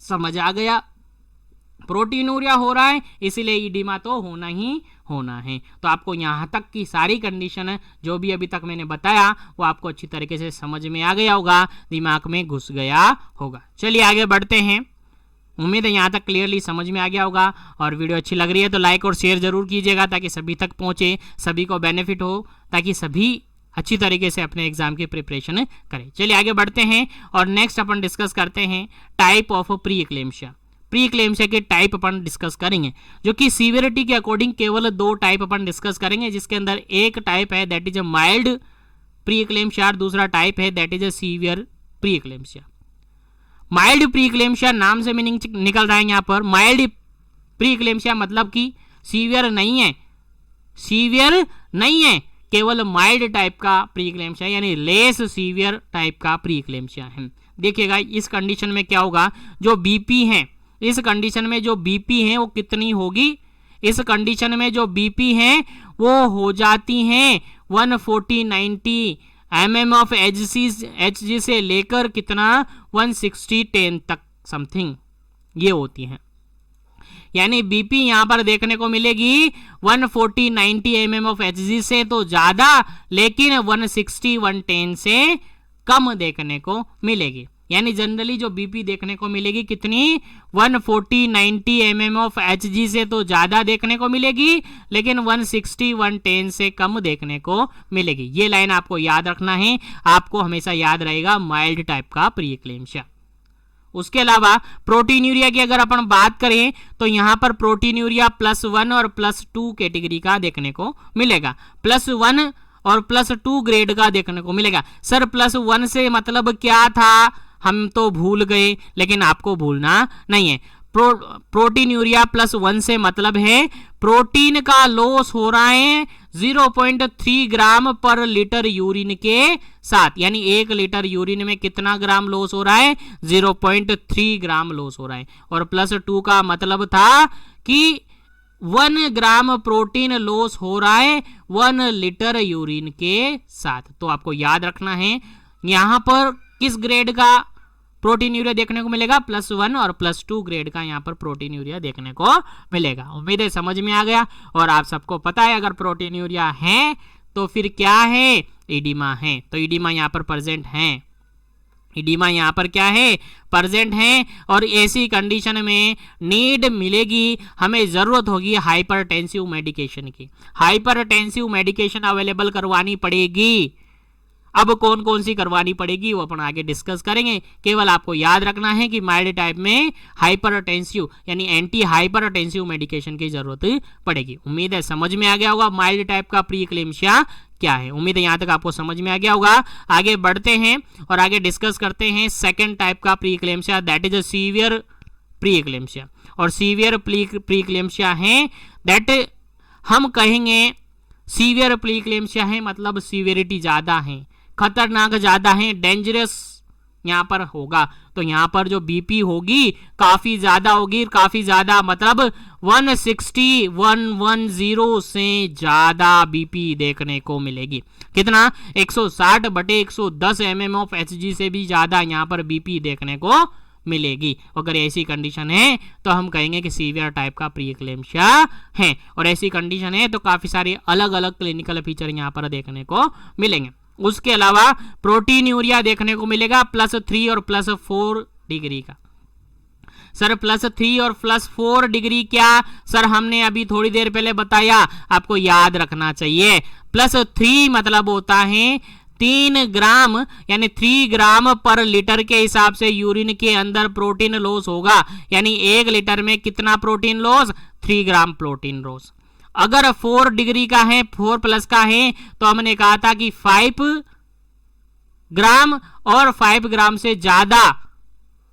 समझ आ गया, प्रोटीनूरिया हो रहा है इसलिए इडिमा तो होना ही होना है। तो आपको यहाँ तक की सारी कंडीशन जो भी अभी तक मैंने बताया वो आपको अच्छी तरीके से समझ में आ गया होगा, दिमाग में घुस गया होगा। चलिए आगे बढ़ते हैं। उम्मीद है यहाँ तक क्लियरली समझ में आ गया होगा। और वीडियो अच्छी लग रही है तो लाइक और शेयर जरूर कीजिएगा ताकि सभी तक पहुँचे, सभी को बेनिफिट हो, ताकि सभी अच्छी तरीके से अपने एग्जाम की प्रिपरेशन करें। चलिए आगे बढ़ते हैं और नेक्स्ट अपन डिस्कस करते हैं type of pre eclampsia. Pre eclampsia के टाइप अपन डिस्कस करेंगे, जो कि सीवियरिटी के अकॉर्डिंग केवल 2 टाइप अपन डिस्कस करेंगे, जिसके अंदर एक टाइप है that is a mild pre eclampsia, दूसरा टाइप है that is a severe pre eclampsia. Mild pre eclampsia नाम से मीनिंग निकल रहा है यहाँ पर। माइल्ड प्री एक्लेम्शिया मतलब कि सीवियर नहीं है, केवल माइल्ड टाइप का प्री एक्लेम्शिया यानी लेस सीवियर टाइप का प्री एक्लेम्शिया है। देखिएगा इस कंडीशन में क्या होगा, जो बीपी है, इस कंडीशन में जो बीपी है वो कितनी होगी, इस कंडीशन में जो बीपी है वो हो जाती है 140/90 mm ऑफ HG से लेकर कितना 160/10 तक समथिंग ये होती है। यानी बीपी यहां पर देखने को मिलेगी 140/90 mm ऑफ HG से तो ज्यादा, लेकिन 160/110 से कम देखने को मिलेगी। यानी जनरली जो बीपी देखने को मिलेगी कितनी 140/90 mm ऑफ HG से तो ज्यादा देखने को मिलेगी, लेकिन 160/110 से कम देखने को मिलेगी। ये लाइन आपको याद रखना है, आपको हमेशा याद रहेगा माइल्ड टाइप का प्री एक्लेम्शिया। उसके अलावा प्रोटीनूरिया की अगर अपन बात करें तो यहाँ पर प्रोटीनूरिया +1 और +2 कैटेगरी का देखने को मिलेगा, +1 और +2 ग्रेड का देखने को मिलेगा। सर +1 से मतलब क्या था, हम तो भूल गए, लेकिन आपको भूलना नहीं है। प्रोटीनूरिया +1 से मतलब है प्रोटीन का लॉस हो रहा है 0.3 ग्राम पर लीटर यूरिन के साथ, यानी 1 लीटर यूरिन में कितना ग्राम लॉस हो रहा है? 0.3 ग्राम लॉस हो रहा है। और +2 का मतलब था कि 1 ग्राम प्रोटीन लॉस हो रहा है 1 लीटर यूरिन के साथ। तो आपको याद रखना है यहां पर किस ग्रेड का प्रोटीन यूरिया देखने को मिलेगा? +1 और +2 ग्रेड का यहाँ पर प्रोटीन यूरिया देखने को मिलेगा। उम्मीद है समझ में आ गया। और आप सबको पता है अगर प्रोटीन यूरिया है तो फिर क्या है? इडिमा है। तो इडिमा यहाँ पर प्रेजेंट है, इडिमा यहाँ पर क्या है? प्रेजेंट है। और ऐसी कंडीशन में नीड मिलेगी, हमें जरूरत होगी हाइपरटेंसिव मेडिकेशन की। हाइपरटेंसिव मेडिकेशन अवेलेबल करवानी पड़ेगी। अब कौन कौन सी करवानी पड़ेगी वो अपन आगे डिस्कस करेंगे। केवल आपको याद रखना है कि माइल्ड टाइप में हाइपरटेंसिव यानी एंटी हाइपरटेंसिव मेडिकेशन की जरूरत पड़ेगी। उम्मीद है समझ में आ गया होगा माइल्ड टाइप का प्री एक्लेम्शिया क्या है। उम्मीद है यहां तक आपको समझ में आ गया होगा। आगे बढ़ते हैं और आगे डिस्कस करते हैं सेकेंड टाइप का pre eclampsia, that is severe pre eclampsia. और सीवियर प्री एक्लेम्शिया है दैट हम कहेंगे सीवियर प्री एक्लेम्शिया है मतलब सीवियरिटी ज्यादा है, खतरनाक ज्यादा है, डेंजरस यहां पर होगा। तो यहां पर जो बीपी होगी काफी ज्यादा होगी, काफी ज्यादा मतलब 160-110 से ज्यादा बीपी देखने को मिलेगी। कितना? 160/110 mm ऑफ Hg से भी ज्यादा यहां पर बीपी देखने को मिलेगी। अगर ऐसी कंडीशन है तो हम कहेंगे कि सीवियर टाइप का प्री एक्लेम्शिया है। और ऐसी कंडीशन है तो काफी सारे अलग अलग क्लिनिकल फीचर यहां पर देखने को मिलेंगे। उसके अलावा प्रोटीन यूरिया देखने को मिलेगा +3 और +4 डिग्री का। सर +3 और +4 डिग्री क्या? सर हमने अभी थोड़ी देर पहले बताया, आपको याद रखना चाहिए। +3 मतलब होता है 3 ग्राम यानी 3 ग्राम पर लीटर के हिसाब से यूरिन के अंदर प्रोटीन लॉस होगा। यानी 1 लीटर में कितना protein loss? 3 gram protein loss. अगर 4 डिग्री का है, 4+ का है, तो हमने कहा था कि 5 ग्राम और 5 ग्राम से ज्यादा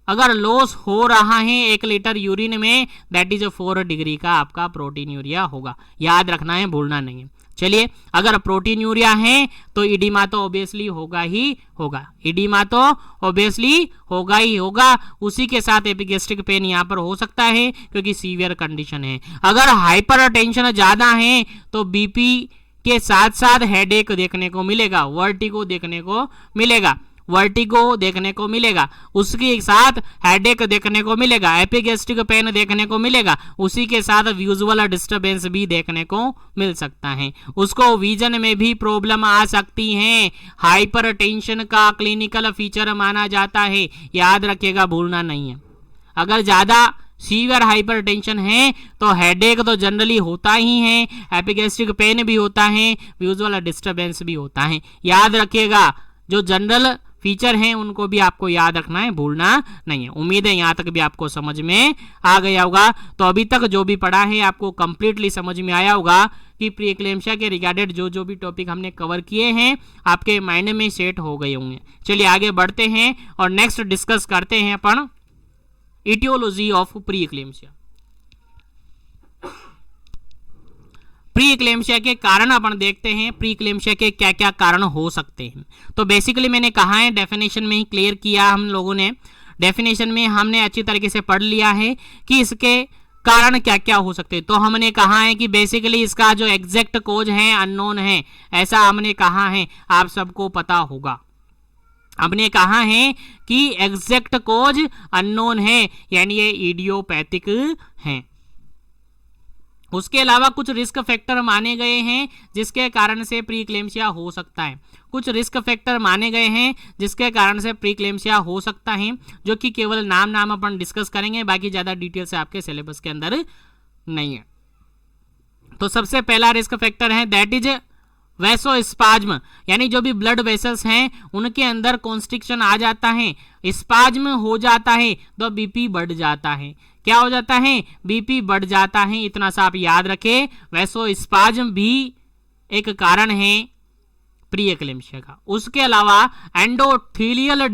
अगर लॉस हो रहा है 1 लीटर यूरिन में, दैट इज 4 डिग्री का आपका प्रोटीन यूरिया होगा। याद रखना है, भूलना नहीं है। चलिए, अगर प्रोटीन यूरिया है तो इडिमा तो ऑब्वियसली होगा ही होगा, इडिमा तो ऑब्वियसली होगा ही होगा। उसी के साथ एपिगेस्ट्रिक पेन यहाँ पर हो सकता है क्योंकि सीवियर कंडीशन है। अगर हाइपरटेंशन ज्यादा है तो बीपी के साथ साथ हेडेक देखने को मिलेगा, वर्टिगो देखने को मिलेगा, वर्टिगो देखने को मिलेगा, उसके साथ हेडेक देखने को मिलेगा, एपिगेस्ट्रिक पेन देखने को मिलेगा, उसी के साथ विजुअल डिस्टरबेंस भी देखने को मिल सकता है। उसको विजन में भी प्रॉब्लम आ सकती है। हाइपरटेंशन का क्लिनिकल फीचर माना जाता है, याद रखिएगा, भूलना नहीं है। अगर ज्यादा सीवियर हाइपरटेंशन है तो हेडेक तो जनरली होता ही है, एपिगेस्ट्रिक पेन भी होता है, विजुअल डिस्टरबेंस भी होता है। याद रखिएगा, जो जनरल फीचर हैं उनको भी आपको याद रखना है, भूलना नहीं है। उम्मीद है यहां तक भी आपको समझ में आ गया होगा। तो अभी तक जो भी पढ़ा है आपको कंप्लीटली समझ में आया होगा कि प्री एक्लेम्शिया के रिगार्डेड जो भी टॉपिक हमने कवर किए हैं आपके माइंड में सेट हो गए होंगे। चलिए आगे बढ़ते हैं और नेक्स्ट डिस्कस करते हैं अपन aetiology of pre eclampsia. Pre eclampsia के कारण अपन देखते हैं, प्री एक्लेम्शिया के क्या क्या कारण हो सकते हैं। तो बेसिकली मैंने कहा है, डेफिनेशन में ही क्लियर किया हम लोगों ने, डेफिनेशन में हमने अच्छी तरीके से पढ़ लिया है कि इसके कारण क्या क्या हो सकते हैं। तो हमने कहा है कि बेसिकली इसका जो एग्जैक्ट कोज है अननोन है, ऐसा हमने कहा है, आप सबको पता होगा। हमने कहा है कि एग्जैक्ट कोज अननोन है, यानी ये इडियोपैथिक है। उसके अलावा कुछ रिस्क फैक्टर माने गए हैं जिसके कारण से प्री एक्लेम्शिया हो सकता है। कुछ रिस्क फैक्टर माने गए हैं जिसके कारण से प्री एक्लेम्शिया हो सकता है, जो कि केवल नाम अपन डिस्कस करेंगे, बाकी ज्यादा डिटेल से आपके सिलेबस के अंदर नहीं है। तो सबसे पहला रिस्क फैक्टर है दैट इज वैसोस्पाज्म, यानी जो भी ब्लड वेसल्स हैं उनके अंदर कॉन्स्ट्रिक्शन आ जाता है, स्पाज्म हो जाता है तो बीपी बढ़ जाता है। क्या हो जाता है? बीपी बढ़ जाता है। इतना सा आप याद रखें, वैसोस्पाज्म भी एक कारण है प्री एक्लेम्शिया का। उसके अलावा एंडोथीलियल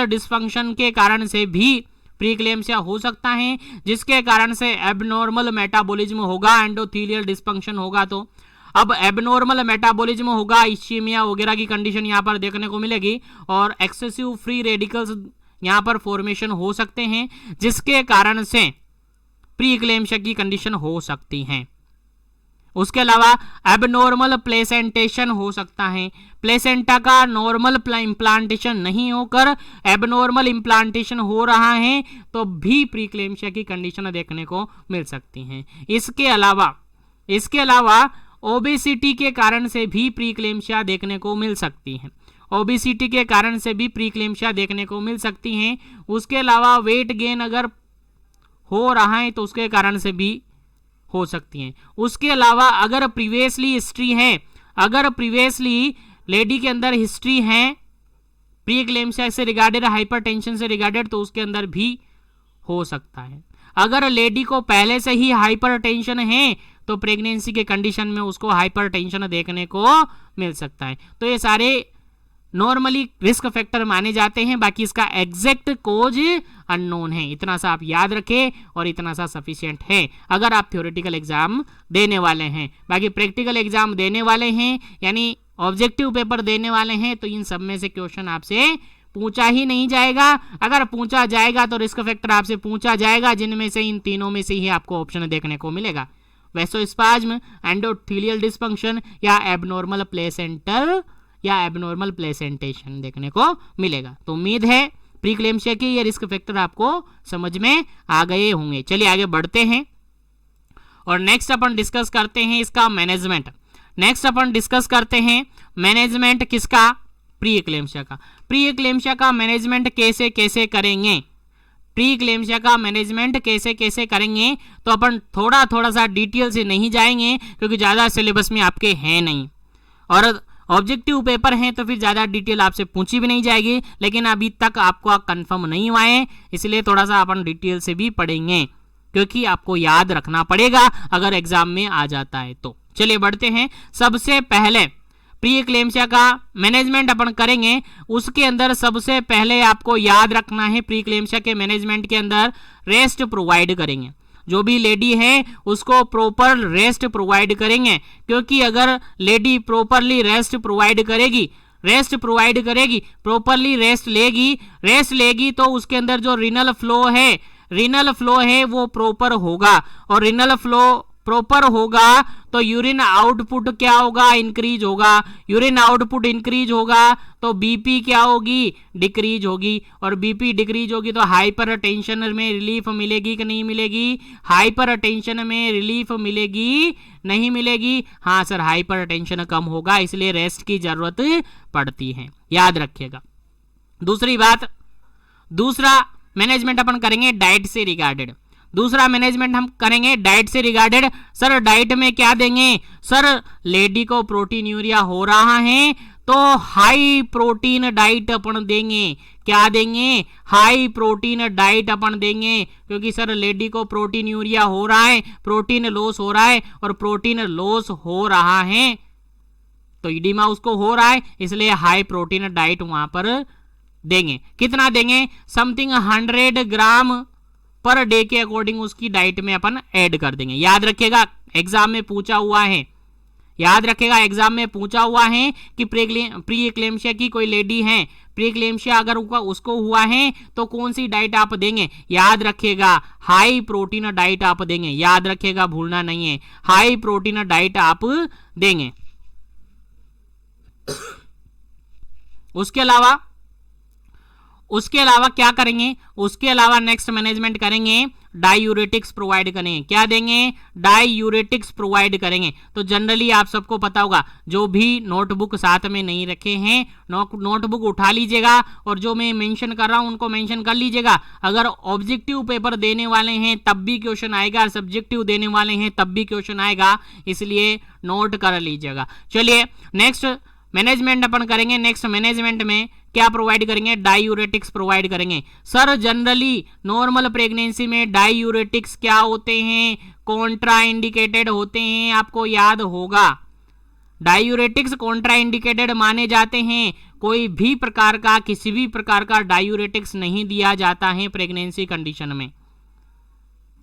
डिस्फंक्शन के कारण से भी प्री एक्लेम्शिया हो सकता है, जिसके कारण से एबनॉर्मल मेटाबॉलिज्म होगा, एंडोथीलियल डिस्फंक्शन होगा। तो अब एबनॉर्मल मेटाबॉलिज्म होगा, इस्चीमिया वगैरह की कंडीशन यहाँ पर देखने को मिलेगी, और एक्सेसिव फ्री रेडिकल्स यहाँ पर फॉर्मेशन हो सकते हैं, जिसके कारण से प्री एक्लेम्शिया की कंडीशन हो सकती है। उसके अलावा एबनॉर्मल प्लेसेंटेशन हो सकता है, प्लेसेंटा का नॉर्मल इम्प्लांटेशन नहीं होकर एबनॉर्मल इम्प्लांटेशन हो रहा है, तो भी प्री एक्लेम्शिया की कंडीशन देखने को मिल सकती है। इसके अलावा ओबेसिटी के कारण से भी प्री एक्लेम्शिया देखने को मिल सकती है, ओबेसिटी के कारण से भी प्री एक्लेम्शिया देखने को मिल सकती है। उसके अलावा वेट गेन अगर हो रहा है तो उसके कारण से भी हो सकती हैं। उसके अलावा अगर प्रीवियसली हिस्ट्री है, अगर प्रीवियसली लेडी के अंदर हिस्ट्री है प्री एक्लेम्शिया से रिगार्डेड, हाइपरटेंशन से रिगार्डेड, तो उसके अंदर भी हो सकता है। अगर लेडी को पहले से ही हाइपरटेंशन है तो प्रेगनेंसी के कंडीशन में उसको हाइपरटेंशन देखने को मिल सकता है। तो ये सारे नॉर्मली रिस्क फैक्टर माने जाते हैं, बाकी इसका एग्जैक्ट कोज अननोन है। इतना सा आप याद रखें और इतना सा सफिशिएंट है अगर आप थ्योरेटिकल एग्जाम देने वाले हैं। बाकी प्रैक्टिकल एग्जाम देने वाले हैं यानी ऑब्जेक्टिव पेपर देने वाले हैं, तो इन सब में से क्वेश्चन आपसे पूछा ही नहीं जाएगा। अगर पूछा जाएगा तो रिस्क फैक्टर आपसे पूछा जाएगा, जिनमें से इन तीनों में से ही आपको ऑप्शन देखने को मिलेगा, वैसोस्पाज्म, एंडोथीलियल डिस्फंक्शन या एबनॉर्मल प्लेसेंटल या एबनॉर्मल प्लेसेंटेशन देखने को मिलेगा। तो उम्मीद है प्री एक्लेम्शिया के ये रिस्क फैक्टर आपको समझ में आ गए होंगे। चलिए आगे बढ़ते हैं और नेक्स्ट अपन डिस्कस करते हैं इसका मैनेजमेंट। नेक्स्ट अपन डिस्कस करते हैं मैनेजमेंट किसका, प्री एक्लेम्शिया का। प्री एक्लेम्शिया का मैनेजमेंट कैसे कैसे करेंगे, प्री एक्लेम्शिया का मैनेजमेंट कैसे कैसे करेंगे, तो अपन थोड़ा सा डिटेल से नहीं जाएंगे क्योंकि ज़्यादा सिलेबस में आपके हैं नहीं, और ऑब्जेक्टिव पेपर हैं तो फिर ज़्यादा डिटेल आपसे पूछी भी नहीं जाएगी, लेकिन अभी तक आपको कंफर्म नहीं हुआ है, इसलिए थोड़ा सा अपन डिटेल से भी पढ़ेंगे क्योंकि आपको याद रखना पड़ेगा अगर एग्जाम में आ जाता है तो। चलिए बढ़ते हैं। सबसे पहले प्री एक्लेम्शिया का मैनेजमेंट अपन करेंगे, उसके अंदर सबसे पहले आपको याद रखना है प्री एक्लेम्शिया के मैनेजमेंट के अंदर रेस्ट प्रोवाइड करेंगे। जो भी लेडी है उसको प्रॉपर रेस्ट प्रोवाइड करेंगे, क्योंकि अगर लेडी प्रॉपरली रेस्ट प्रोवाइड करेगी, प्रॉपरली रेस्ट लेगी तो उसके अंदर जो रीनल फ्लो है वो प्रॉपर होगा, और रीनल फ्लो प्रॉपर होगा तो यूरिन आउटपुट क्या होगा, इंक्रीज होगा। यूरिन आउटपुट इंक्रीज होगा तो बीपी क्या होगी, डिक्रीज होगी, और बीपी डिक्रीज होगी तो हाइपर टेंशन में रिलीफ मिलेगी कि नहीं मिलेगी, हाइपर टेंशन में रिलीफ मिलेगी नहीं मिलेगी, हाँ सर हाइपर टेंशन कम होगा, इसलिए रेस्ट की जरूरत पड़ती है, याद रखिएगा। दूसरी बात, दूसरा मैनेजमेंट अपन करेंगे डाइट से रिगार्डेड। दूसरा मैनेजमेंट हम करेंगे डाइट से रिगार्डेड। सर डाइट में क्या देंगे, सर लेडी को प्रोटीन यूरिया हो रहा है तो हाई प्रोटीन डाइट अपन देंगे। क्या देंगे, हाई प्रोटीन डाइट अपन देंगे, क्योंकि सर लेडी को प्रोटीन यूरिया हो रहा है, प्रोटीन लॉस हो रहा है, और प्रोटीन लॉस हो रहा है तो इडिमा उसको हो रहा है, इसलिए हाई प्रोटीन डाइट वहां पर देंगे। कितना देंगे, समथिंग 100 ग्राम पर डे के अकॉर्डिंग उसकी डाइट में अपन ऐड कर देंगे। याद रखिएगा एग्जाम में पूछा हुआ है, कि प्री एक्लेम्शिया की कोई लेडी है, प्री एक्लेम्शिया अगर उसको हुआ है तो कौन सी डाइट आप देंगे, याद रखिएगा हाई प्रोटीन डाइट आप देंगे, याद रखिएगा भूलना नहीं है, हाई प्रोटीन डाइट आप देंगे। उसके अलावा क्या करेंगे, उसके अलावा नेक्स्ट मैनेजमेंट करेंगे डायूरेटिक्स प्रोवाइड करेंगे। क्या देंगे, डायूरेटिक्स प्रोवाइड करेंगे। तो जनरली आप सबको पता होगा, जो भी नोटबुक साथ में नहीं रखे हैं नोटबुक उठा लीजिएगा, और जो मैं मेंशन कर रहा हूं उनको मेंशन कर लीजिएगा। अगर ऑब्जेक्टिव पेपर देने वाले हैं तब भी क्वेश्चन आएगा, सब्जेक्टिव देने वाले हैं तब भी क्वेश्चन आएगा, इसलिए नोट कर लीजिएगा। चलिए नेक्स्ट मैनेजमेंट अपन करेंगे। नेक्स्ट मैनेजमेंट में क्या प्रोवाइड करेंगे, डायूरेटिक्स प्रोवाइड करेंगे। सर जनरली नॉर्मल प्रेगनेंसी में डायूरेटिक्स क्या होते हैं, कॉन्ट्रा इंडिकेटेड होते हैं, आपको याद होगा। डायूरेटिक्स कॉन्ट्राइंडिकेटेड माने जाते हैं। कोई भी प्रकार का, किसी भी प्रकार का डायूरेटिक्स नहीं दिया जाता है प्रेगनेंसी कंडीशन में।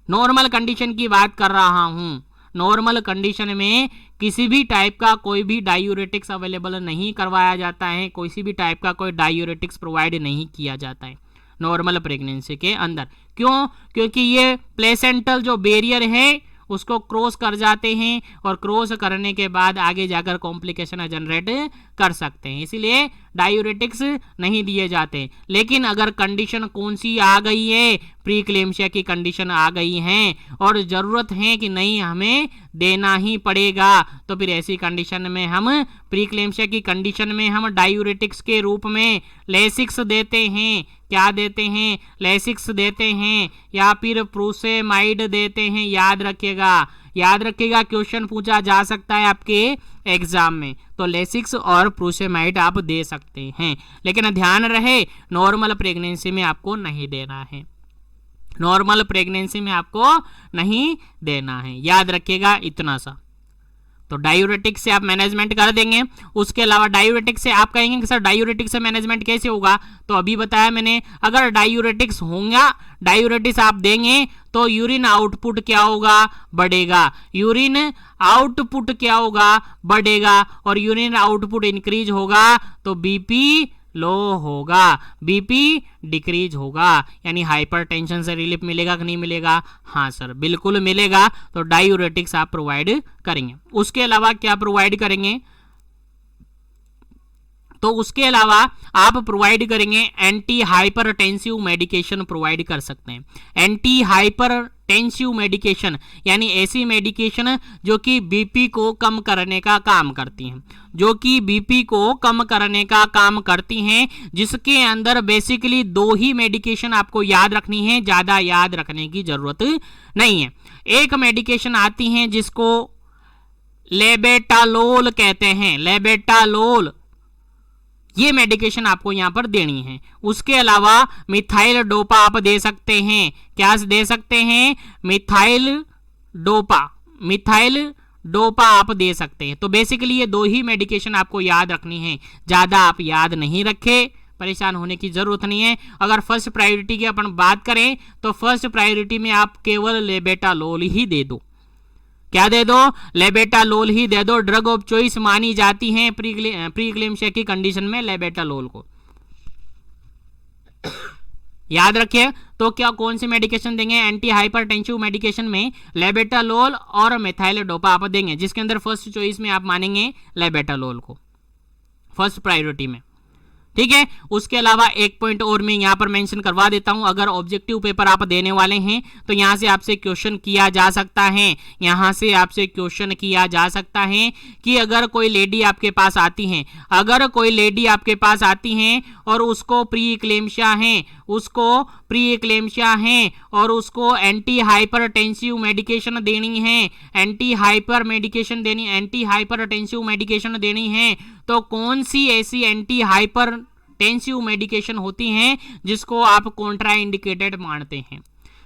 नॉर्मल कंडीशन की बात कर रहा हूं। नॉर्मल कंडीशन में किसी भी टाइप का कोई भी डायूरेटिक्स अवेलेबल नहीं करवाया जाता है, किसी भी टाइप का कोई डायूरेटिक्स प्रोवाइड नहीं किया जाता है नॉर्मल प्रेगनेंसी के अंदर। क्यों? क्योंकि ये प्लेसेंटल जो बैरियर है उसको क्रॉस कर जाते हैं और क्रॉस करने के बाद आगे जाकर कॉम्प्लिकेशन जनरेट कर सकते हैं, इसीलिए डायूरेटिक्स नहीं दिए जाते। लेकिन अगर कंडीशन कौन सी आ गई है, प्रीक्लेम्शिया की कंडीशन आ गई है और ज़रूरत है कि नहीं हमें देना ही पड़ेगा, तो फिर ऐसी कंडीशन में हम प्रीक्लेम्शिया की कंडीशन में हम डायूरेटिक्स के रूप में लेसिक्स देते हैं। क्या देते हैं? लेसिक्स देते हैं या फिर प्रूसेमाइड देते हैं। याद रखिएगा, क्वेश्चन पूछा जा सकता है आपके एग्जाम में, तो लेसिक्स और प्रूसेमाइड आप दे सकते हैं। लेकिन ध्यान रहे नॉर्मल प्रेगनेंसी में आपको नहीं देना है, नॉर्मल प्रेगनेंसी में आपको नहीं देना है, याद रखिएगा इतना सा। तो डायूरेटिक्स से आप मैनेजमेंट कर देंगे। उसके अलावा डायूरेटिक्स से आप कहेंगे कि सर डायूरेटिक्स से मैनेजमेंट कैसे होगा, तो अभी बताया मैंने, अगर डायूरेटिक्स होगा, डायूरेटिक्स आप देंगे तो यूरिन आउटपुट क्या होगा? बढ़ेगा। यूरिन आउटपुट क्या होगा? बढ़ेगा। और यूरिन आउटपुट इंक्रीज होगा तो बीपी लो होगा, बीपी डिक्रीज होगा, यानी हाइपरटेंशन से रिलीफ मिलेगा कि नहीं मिलेगा? हाँ सर, बिल्कुल मिलेगा। तो डायूरेटिक्स आप प्रोवाइड करेंगे। उसके अलावा क्या प्रोवाइड करेंगे? तो उसके अलावा आप प्रोवाइड करेंगे एंटी हाइपरटेंसिव मेडिकेशन प्रोवाइड कर सकते हैं। एंटी हाइपरटेंसिव मेडिकेशन यानी ऐसी मेडिकेशन जो कि बीपी को कम करने का काम करती हैं, जो कि बीपी को कम करने का काम करती हैं, जिसके अंदर बेसिकली 2 ही मेडिकेशन आपको याद रखनी है, ज्यादा याद रखने की जरूरत नहीं है। एक मेडिकेशन आती है जिसको लेबेटालोल कहते हैं, लेबेटालोल, ये मेडिकेशन आपको यहां पर देनी है। उसके अलावा मिथाइल डोपा आप दे सकते हैं। क्या दे सकते हैं? मिथाइल डोपा आप दे सकते हैं। तो बेसिकली ये 2 ही मेडिकेशन आपको याद रखनी है, ज्यादा आप याद नहीं रखे, परेशान होने की जरूरत नहीं है। अगर फर्स्ट प्रायोरिटी की अपन बात करें तो फर्स्ट प्रायोरिटी में आप केवल लेबेटालोल ही दे दो। क्या दे दो? लेबेटालोल ही दे दो। ड्रग ऑफ चॉइस मानी जाती है प्रीक्लेम्शिया की कंडीशन में लेबेटालोल को, याद रखिए। तो क्या कौन सी मेडिकेशन देंगे? एंटी हाइपरटेंसिव मेडिकेशन में लेबेटालोल और मिथाइल डोपा आप देंगे, जिसके अंदर फर्स्ट चॉइस में आप मानेंगे लेबेटालोल को फर्स्ट प्रायोरिटी में, ठीक है। उसके अलावा एक पॉइंट और मैं यहां पर मेंशन करवा देता हूं, अगर ऑब्जेक्टिव पेपर आप देने वाले हैं तो यहां से आपसे क्वेश्चन किया जा सकता है, यहां से आपसे क्वेश्चन किया जा सकता है कि अगर कोई लेडी आपके पास आती है, अगर कोई लेडी आपके पास आती है और उसको प्री एक्लेम्शिया है, उसको प्री एक्लेम्शिया है और उसको एंटी हाइपरटेंसिव मेडिकेशन देनी है, एंटी हाइपरटेंसिव मेडिकेशन देनी है, तो कौन सी ऐसी एंटी हाइपरटेंसिव मेडिकेशन होती हैं जिसको आप कॉन्ट्राइंडिकेटेड मानते हैं?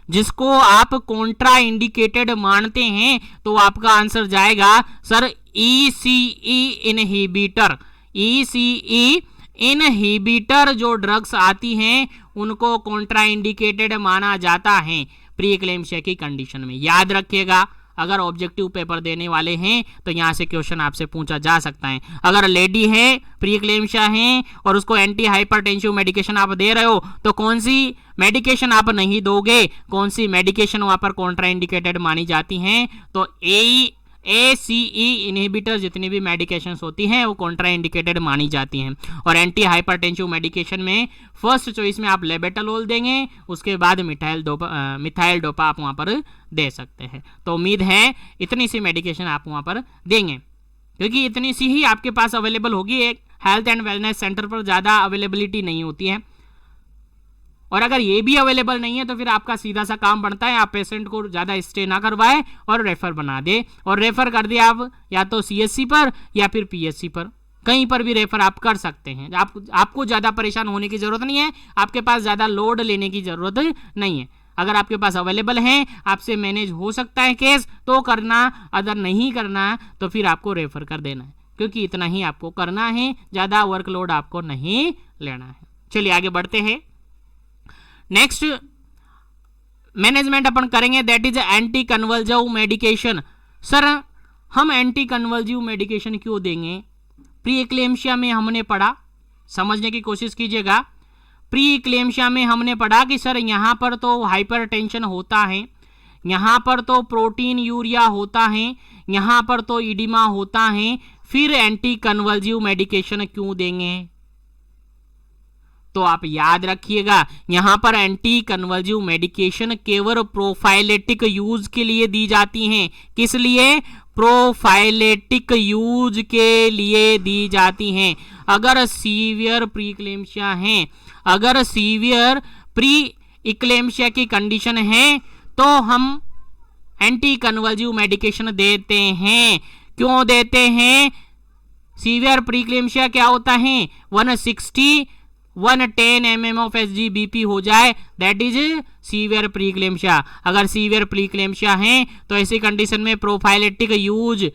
जिसको आप कॉन्ट्राइंडिकेटेड मानते हैं तो आपका आंसर जाएगा sir ECE inhibitor. ECE inhibitor जो ड्रग्स आती हैं उनको कॉन्ट्राइंडिकेटेड माना जाता है प्री एक्लेम्शिया की कंडीशन में, याद रखिएगा। अगर ऑब्जेक्टिव पेपर देने वाले हैं तो यहां से क्वेश्चन आपसे पूछा जा सकता है। अगर लेडी है, प्री एक्लेम्शिया है और उसको एंटी हाइपरटेंसिव मेडिकेशन आप दे रहे हो तो कौन सी मेडिकेशन आप नहीं दोगे, कौन सी मेडिकेशन वहां पर कॉन्ट्राइंडिकेटेड मानी जाती हैं? तो ACE इनहिबिटर जितनी भी मेडिकेशंस होती हैं वो कॉन्ट्राइंडिकेटेड मानी जाती हैं। और एंटी हाइपरटेंसिव मेडिकेशन में फर्स्ट चॉइस में आप लेबेटालोल देंगे, उसके बाद मिथाइल डोपा आप वहां पर दे सकते हैं। तो उम्मीद है इतनी सी मेडिकेशन आप वहां पर देंगे, क्योंकि इतनी सी ही आपके पास अवेलेबल होगी। एक हेल्थ एंड वेलनेस सेंटर पर ज़्यादा अवेलेबिलिटी नहीं होती है, और अगर ये भी अवेलेबल नहीं है तो फिर आपका सीधा सा काम बनता है आप पेशेंट को ज़्यादा स्टे ना करवाए और रेफर बना दे, और रेफर कर दिया आप या तो CSC पर या फिर PSC पर, कहीं पर भी रेफर आप कर सकते हैं। आपको ज़्यादा परेशान होने की ज़रूरत नहीं है, आपके पास ज़्यादा लोड लेने की ज़रूरत नहीं है। अगर आपके पास अवेलेबल है, आपसे मैनेज हो सकता है केस तो करना, अगर नहीं करना तो फिर आपको रेफर कर देना है, क्योंकि इतना ही आपको करना है, ज़्यादा वर्कलोड आपको नहीं लेना है। चलिए आगे बढ़ते हैं। नेक्स्ट मैनेजमेंट अपन करेंगे that is anti convulsive medication. Sir हम एंटी कन्वल्सिव मेडिकेशन क्यों देंगे? प्री एक्लेम्शिया में हमने पढ़ा, समझने की कोशिश कीजिएगा। प्री एक्लेम्शिया में हमने पढ़ा कि सर यहाँ पर तो हाइपरटेंशन होता है, यहाँ पर तो प्रोटीन यूरिया होता है, यहाँ पर तो इडिमा होता है, फिर एंटी कन्वल्सिव मेडिकेशन क्यों देंगे? तो आप याद रखिएगा यहाँ पर एंटी कन्वल्सिव मेडिकेशन केवल प्रोफाइलेटिक यूज के लिए दी जाती हैं। किस लिए? प्रोफाइलेटिक यूज के लिए दी जाती हैं। अगर सीवियर प्री इक्लेम्शिया है, अगर सीवियर प्री इक्लेम्शिया की कंडीशन है तो हम एंटी कन्वल्सिव मेडिकेशन देते हैं। क्यों देते हैं? सीवियर प्री इक्लेम्शिया क्या होता है? 160 110 mm ऑफ SGBP हो जाए, दैट इज सीवियर प्री इक्लेम्शिया। अगर सीवियर प्री इक्लेम्शिया है तो ऐसी कंडीशन में प्रोफाइलेटिक यूज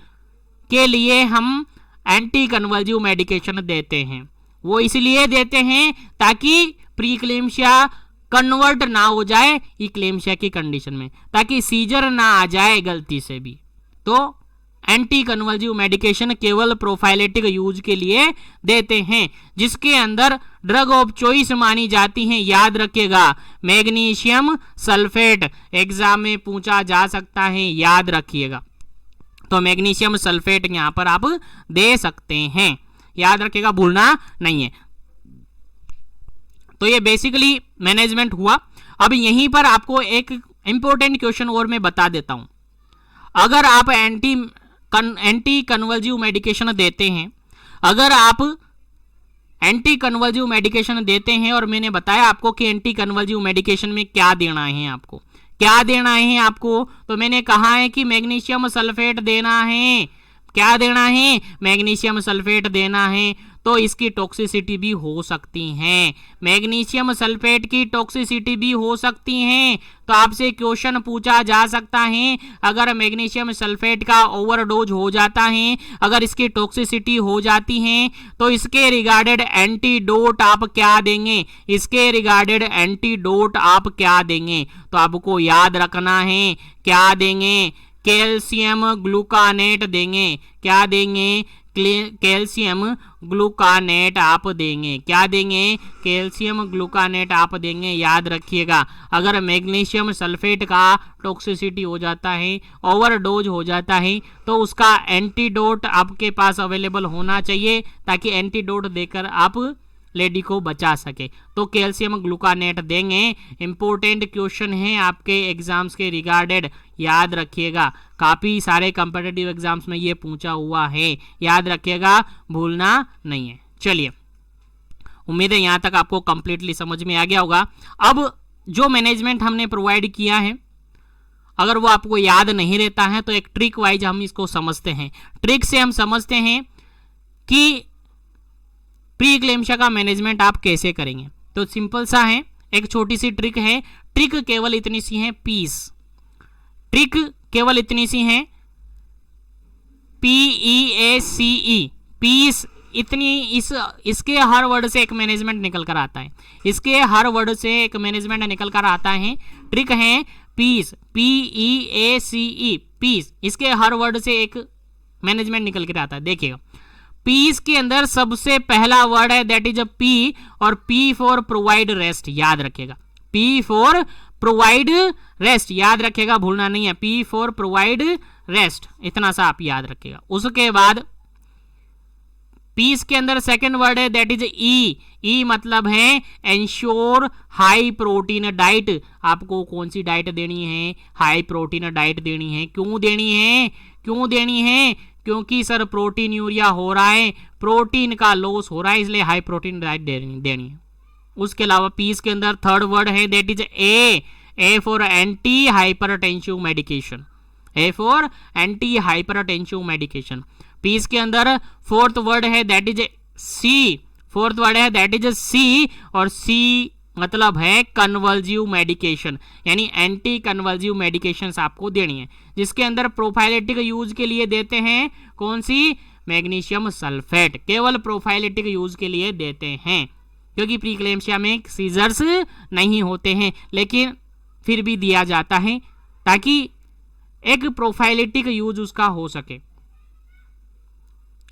के लिए हम एंटी कन्वल्सिव मेडिकेशन देते हैं। वो इसलिए देते हैं ताकि प्री इक्लेम्शिया कन्वर्ट ना हो जाए इक्लेम्शिया की कंडीशन में, ताकि सीजर ना आ जाए गलती से भी। तो एंटी कन्वल्सिव मेडिकेशन केवल प्रोफाइलेटिक यूज के लिए देते हैं, जिसके अंदर ड्रग ऑफ चॉइस मानी जाती हैं। याद रखिएगा मैग्नीशियम सल्फेट, एग्जाम में पूछा जा सकता है, याद रखिएगा। तो मैग्नीशियम सल्फेट यहां पर आप दे सकते हैं, याद रखिएगा, भूलना नहीं है। तो ये बेसिकली मैनेजमेंट हुआ। अब यहीं पर आपको एक इंपॉर्टेंट क्वेश्चन और मैं बता देता हूं। अगर आप एंटी कन्वल्सिव मेडिकेशन देते हैं, अगर आप एंटी कन्वल्सिव मेडिकेशन देते हैं और मैंने बताया आपको कि एंटी कन्वल्सिव मेडिकेशन में क्या देना है, आपको क्या देना है आपको, तो मैंने कहा है कि मैग्नीशियम सल्फेट देना है। क्या देना है? मैग्नीशियम सल्फेट देना है। तो इसकी टॉक्सिसिटी भी हो सकती है, मैग्नीशियम सल्फेट की टॉक्सिसिटी भी हो सकती है। तो आपसे क्वेश्चन पूछा जा सकता है, अगर मैग्नीशियम सल्फेट का ओवरडोज हो जाता है, अगर इसकी टॉक्सिसिटी हो जाती है, तो इसके रिगार्डेड एंटीडोट आप क्या देंगे? इसके रिगार्डेड एंटीडोट आप क्या देंगे? तो आपको याद रखना है, क्या देंगे? कैल्शियम ग्लूकानेट देंगे। क्या देंगे? कैल्शियम ग्लूकानेट आप देंगे। क्या देंगे? कैल्शियम ग्लूकानेट आप देंगे। याद रखिएगा, अगर मैग्नीशियम सल्फेट का टॉक्सिसिटी हो जाता है, ओवरडोज हो जाता है, तो उसका एंटीडोट आपके पास अवेलेबल होना चाहिए, ताकि एंटीडोट देकर आप लेडी को बचा सके। तो कैल्शियम ग्लूकानेट देंगे। इंपॉर्टेंट क्वेश्चन है आपके एग्जाम्स के रिगार्डेड, याद रखिएगा, काफी सारे कॉम्पिटिटिव एग्जाम्स में ये पूछा हुआ है, याद रखिएगा, भूलना नहीं है। चलिए, उम्मीद है यहां तक आपको कंप्लीटली समझ में आ गया होगा। अब जो मैनेजमेंट हमने प्रोवाइड किया है, अगर वो आपको याद नहीं रहता है तो एक ट्रिक वाइज हम इसको समझते हैं। ट्रिक से हम समझते हैं कि प्री इक्लेम्शिया का मैनेजमेंट आप कैसे करेंगे। तो सिंपल सा है, एक छोटी सी ट्रिक है। ट्रिक केवल इतनी सी है, पीस। ट्रिक केवल इतनी सी है, PEACE, पीस। इतनी इसके हर वर्ड से एक मैनेजमेंट निकल कर आता है, इसके हर वर्ड से एक मैनेजमेंट निकल कर आता है। ट्रिक है पीस, PEACE, पीस। इसके हर वर्ड से एक मैनेजमेंट निकल कर आता है। देखिएगा, पीस के अंदर सबसे पहला वर्ड है दैट इज अ पी, और पी फॉर प्रोवाइड रेस्ट। याद रखिएगा, पी फॉर प्रोवाइड रेस्ट, याद रखिएगा, भूलना नहीं है, पी फॉर प्रोवाइड रेस्ट, इतना सा आप याद रखिएगा। उसके बाद पीस के अंदर सेकंड वर्ड है दैट इज ई। ई मतलब है एंश्योर हाई प्रोटीन डाइट। आपको कौन सी डाइट देनी है? हाई प्रोटीन डाइट देनी है। क्यों देनी है? क्यों देनी है? क्योंकि सर प्रोटीन यूरिया हो रहा है, प्रोटीन का लॉस हो रहा है, इसलिए हाई प्रोटीन डाइट देनी है। उसके अलावा पीस के अंदर थर्ड वर्ड है that is A for anti hypertensive medication. A for anti hypertensive medication. Piece के अंदर फोर्थ वर्ड है that is C. Fourth word है दैट इज सी, और सी मतलब है कन्वल्सिव मेडिकेशन, यानी एंटी कन्वल्सिव मेडिकेशन आपको देनी है, जिसके अंदर प्रोफाइलेटिक यूज के लिए देते हैं कौन सी? मैग्नीशियम सल्फेट, केवल प्रोफाइलेटिक यूज के लिए देते हैं, क्योंकि प्रीक्लेम्शिया में सीजर्स नहीं होते हैं, लेकिन फिर भी दिया जाता है ताकि एक प्रोफाइलेटिक यूज उसका हो सके।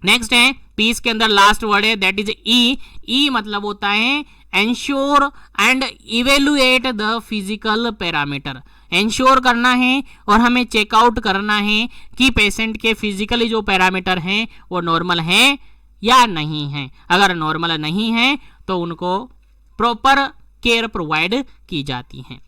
नेक्स्ट है पीस के अंदर लास्ट वर्ड है दैट इज ई। ई मतलब होता है ensure and evaluate the physical parameter. Ensure करना है और हमें चेकआउट करना है कि पेशेंट के फिजिकली जो पैरामीटर हैं वो नॉर्मल हैं या नहीं है। अगर नॉर्मल नहीं है तो उनको प्रॉपर केयर प्रोवाइड की जाती है।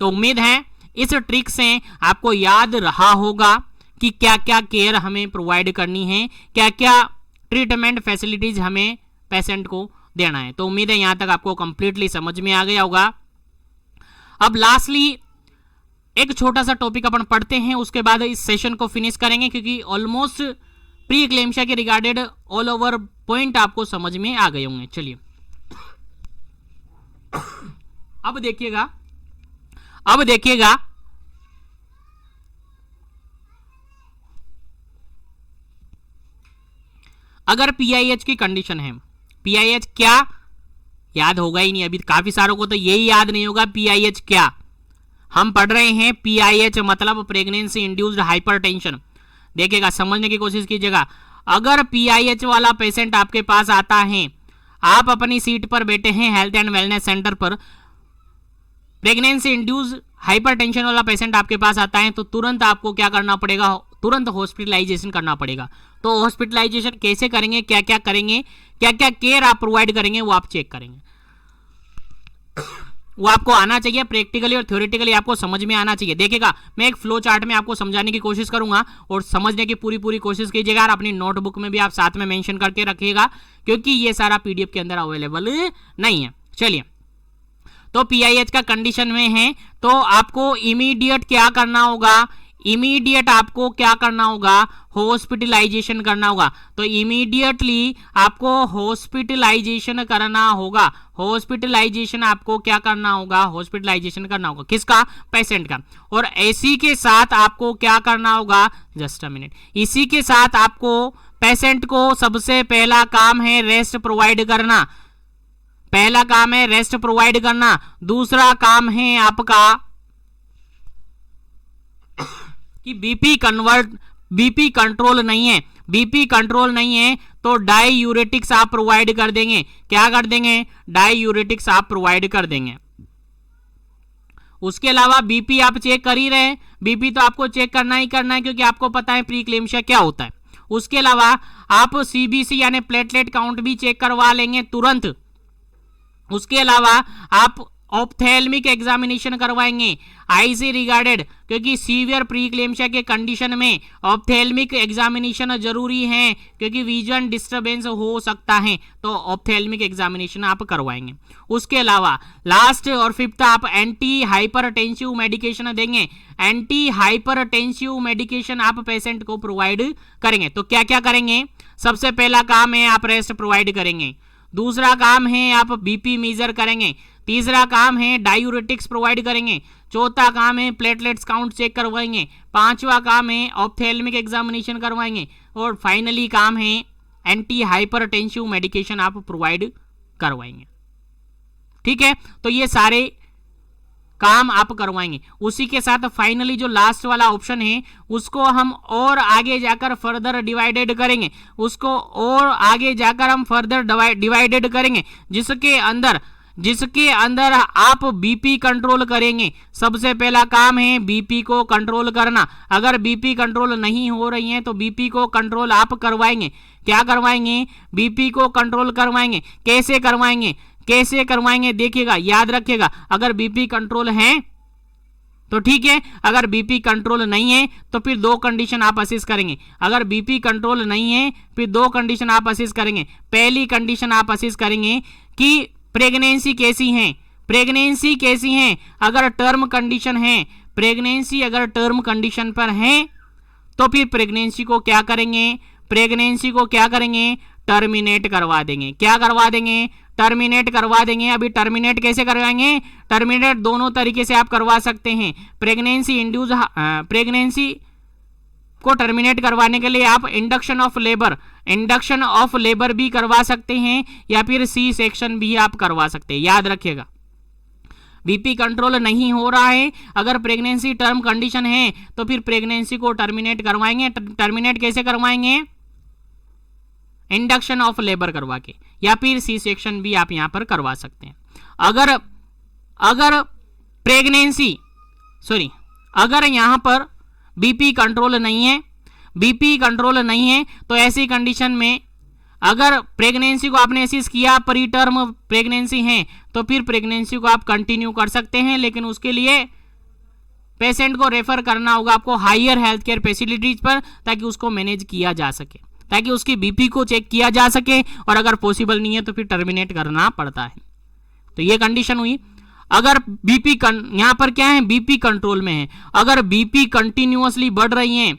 तो उम्मीद है इस ट्रिक से आपको याद रहा होगा कि क्या क्या केयर हमें प्रोवाइड करनी है, क्या क्या ट्रीटमेंट फैसिलिटीज हमें पेशेंट को देना है। तो उम्मीद है यहां तक आपको कंप्लीटली समझ में आ गया होगा। अब लास्टली एक छोटा सा टॉपिक अपन पढ़ते हैं, उसके बाद इस सेशन को फिनिश करेंगे, क्योंकि ऑलमोस्ट प्री एक्लेम्शिया के रिगार्डेड ऑल ओवर पॉइंट आपको समझ में आ गए होंगे। चलिए अब देखिएगा अगर पीआईएच की कंडीशन है, पीआईएच क्या याद होगा ही नहीं, अभी काफी सारों को तो यही याद नहीं होगा पीआईएच क्या। हम पढ़ रहे हैं पीआईएच मतलब प्रेगनेंसी इंड्यूस्ड हाइपरटेंशन। देखिएगा, समझने की कोशिश कीजिएगा। अगर पीआईएच वाला पेशेंट आपके पास आता है, आप अपनी सीट पर बैठे हैं हेल्थ एंड वेलनेस सेंटर पर, प्रेगनेंसी इंड्यूस्ड हाइपरटेंशन वाला पेशेंट आपके पास आता है, तो तुरंत आपको क्या करना पड़ेगा, तुरंत हॉस्पिटलाइजेशन करना पड़ेगा। तो हॉस्पिटलाइजेशन कैसे करेंगे, क्या क्या करेंगे, क्या क्या केयर आप प्रोवाइड करेंगे, वो आप चेक करेंगे। वो आपको आना चाहिए, प्रैक्टिकली और थ्योरेटिकली आपको समझ में आना चाहिए। देखिएगा, मैं एक फ्लो चार्ट में आपको समझाने की कोशिश करूंगा और समझने की पूरी कोशिश कीजिएगा, और अपनी नोटबुक में भी आप साथ में मेंशन करके रखिएगा, क्योंकि ये सारा पीडीएफ के अंदर अवेलेबल नहीं है। चलिए, तो पीआईएच का कंडीशन में है तो आपको इमीडिएट क्या करना होगा, इमीडिएट आपको क्या करना होगा, हॉस्पिटलाइजेशन करना होगा। तो इमीडिएटली आपको हॉस्पिटलाइजेशन करना होगा। हॉस्पिटलाइजेशन आपको क्या करना होगा, हॉस्पिटलाइजेशन करना होगा। किसका, पेशेंट का। और इसी के साथ आपको क्या करना होगा, जस्ट अ मिनट, इसी के साथ आपको पेशेंट को सबसे पहला काम है रेस्ट प्रोवाइड करना। पहला काम है रेस्ट प्रोवाइड करना। दूसरा काम है आपका कि बीपी कंट्रोल नहीं है, बीपी कंट्रोल नहीं है तो डाईयूरेटिक्स आप प्रोवाइड कर देंगे। क्या कर देंगे, डाईयूरेटिक्स आप प्रोवाइड कर देंगे। उसके अलावा बीपी आप चेक कर ही रहे हैं, बीपी तो आपको चेक करना ही करना है, क्योंकि आपको पता है प्री एक्लेम्शिया क्या होता है। उसके अलावा आप सीबीसी यानी प्लेटलेट काउंट भी चेक करवा लेंगे तुरंत। उसके अलावा आप ऑप्थेल्मिक एग्जामिनेशन करवाएंगे आई से रिगार्डेड, क्योंकि सीवियर प्रीक्लेम्शिया के कंडीशन में ऑप्थेल्मिक एग्जामिनेशन जरूरी है, क्योंकि विजन डिस्टरबेंस हो सकता है, तो ऑप्थेल्मिक एग्जामिनेशन आप करवाएंगे। उसके अलावा लास्ट और फिफ्थ आप एंटी हाइपरटेंसिव मेडिकेशन देंगे। एंटी हाइपरटेंसिव मेडिकेशन आप पेशेंट को प्रोवाइड करेंगे। तो क्या क्या करेंगे, सबसे पहला काम है आप रेस्ट प्रोवाइड करेंगे। दूसरा काम है आप बीपी मेजर करेंगे। तीसरा काम है डायूरेटिक्स प्रोवाइड करेंगे। चौथा काम है प्लेटलेट्स काउंट चेक करवाएंगे। पांचवा काम है ऑप्थेल्मिक एग्जामिनेशन करवाएंगे। और फाइनली काम है एंटी हाइपरटेंसिव मेडिकेशन आप प्रोवाइड करवाएंगे। ठीक है, तो ये सारे काम आप करवाएंगे। उसी के साथ फाइनली जो लास्ट वाला ऑप्शन है उसको हम और आगे जाकर फर्दर डिवाइडेड करेंगे, उसको और आगे जाकर हम फर्दर डिवाइडेड करेंगे, जिसके अंदर आप बीपी कंट्रोल करेंगे। सबसे पहला काम है बीपी को कंट्रोल करना। अगर बीपी कंट्रोल नहीं हो रही है तो बीपी को कंट्रोल आप करवाएंगे। क्या करवाएंगे, बीपी को कंट्रोल करवाएंगे। कैसे करवाएंगे देखिएगा, याद रखिएगा। अगर बीपी कंट्रोल है तो ठीक है, अगर बीपी कंट्रोल नहीं है तो फिर दो कंडीशन आप असेस करेंगे। अगर बीपी कंट्रोल नहीं है फिर दो कंडीशन आप असेस करेंगे। पहली कंडीशन आप असेस करेंगे कि प्रेगनेंसी कैसी है। अगर टर्म कंडीशन है, प्रेगनेंसी अगर टर्म कंडीशन पर है तो फिर प्रेगनेंसी को क्या करेंगे, टर्मिनेट करवा देंगे। क्या करवा देंगे, टर्मिनेट करवा देंगे। अभी टर्मिनेट कैसे करवाएंगे, टर्मिनेट दोनों तरीके से आप करवा सकते हैं। प्रेगनेंसी को टर्मिनेट करवाने के लिए आप इंडक्शन ऑफ लेबर भी करवा सकते हैं या फिर सी सेक्शन भी आप करवा सकते हैं। याद रखिएगा, बीपी कंट्रोल नहीं हो रहा है, अगर प्रेगनेंसी टर्म कंडीशन है तो फिर प्रेगनेंसी को टर्मिनेट करवाएंगे। टर्मिनेट कैसे करवाएंगे? इंडक्शन ऑफ लेबर करवा के, या फिर सी सेक्शन भी आप यहां पर करवा सकते हैं। अगर यहां पर बीपी कंट्रोल नहीं है तो ऐसी कंडीशन में अगर प्रेगनेंसी को आपने असिस्ट किया, प्री टर्म प्रेगनेंसी है, तो फिर प्रेगनेंसी को आप कंटिन्यू कर सकते हैं, लेकिन उसके लिए पेशेंट को रेफर करना होगा आपको हायर हेल्थ केयर फैसिलिटीज पर, ताकि उसको मैनेज किया जा सके, ताकि उसकी बीपी को चेक किया जा सके, और अगर पॉसिबल नहीं है तो फिर टर्मिनेट करना पड़ता है। तो ये कंडीशन हुई। अगर बीपी यहां पर क्या है, बीपी कंट्रोल में है, अगर बीपी कंटिन्यूअसली बढ़ रही है,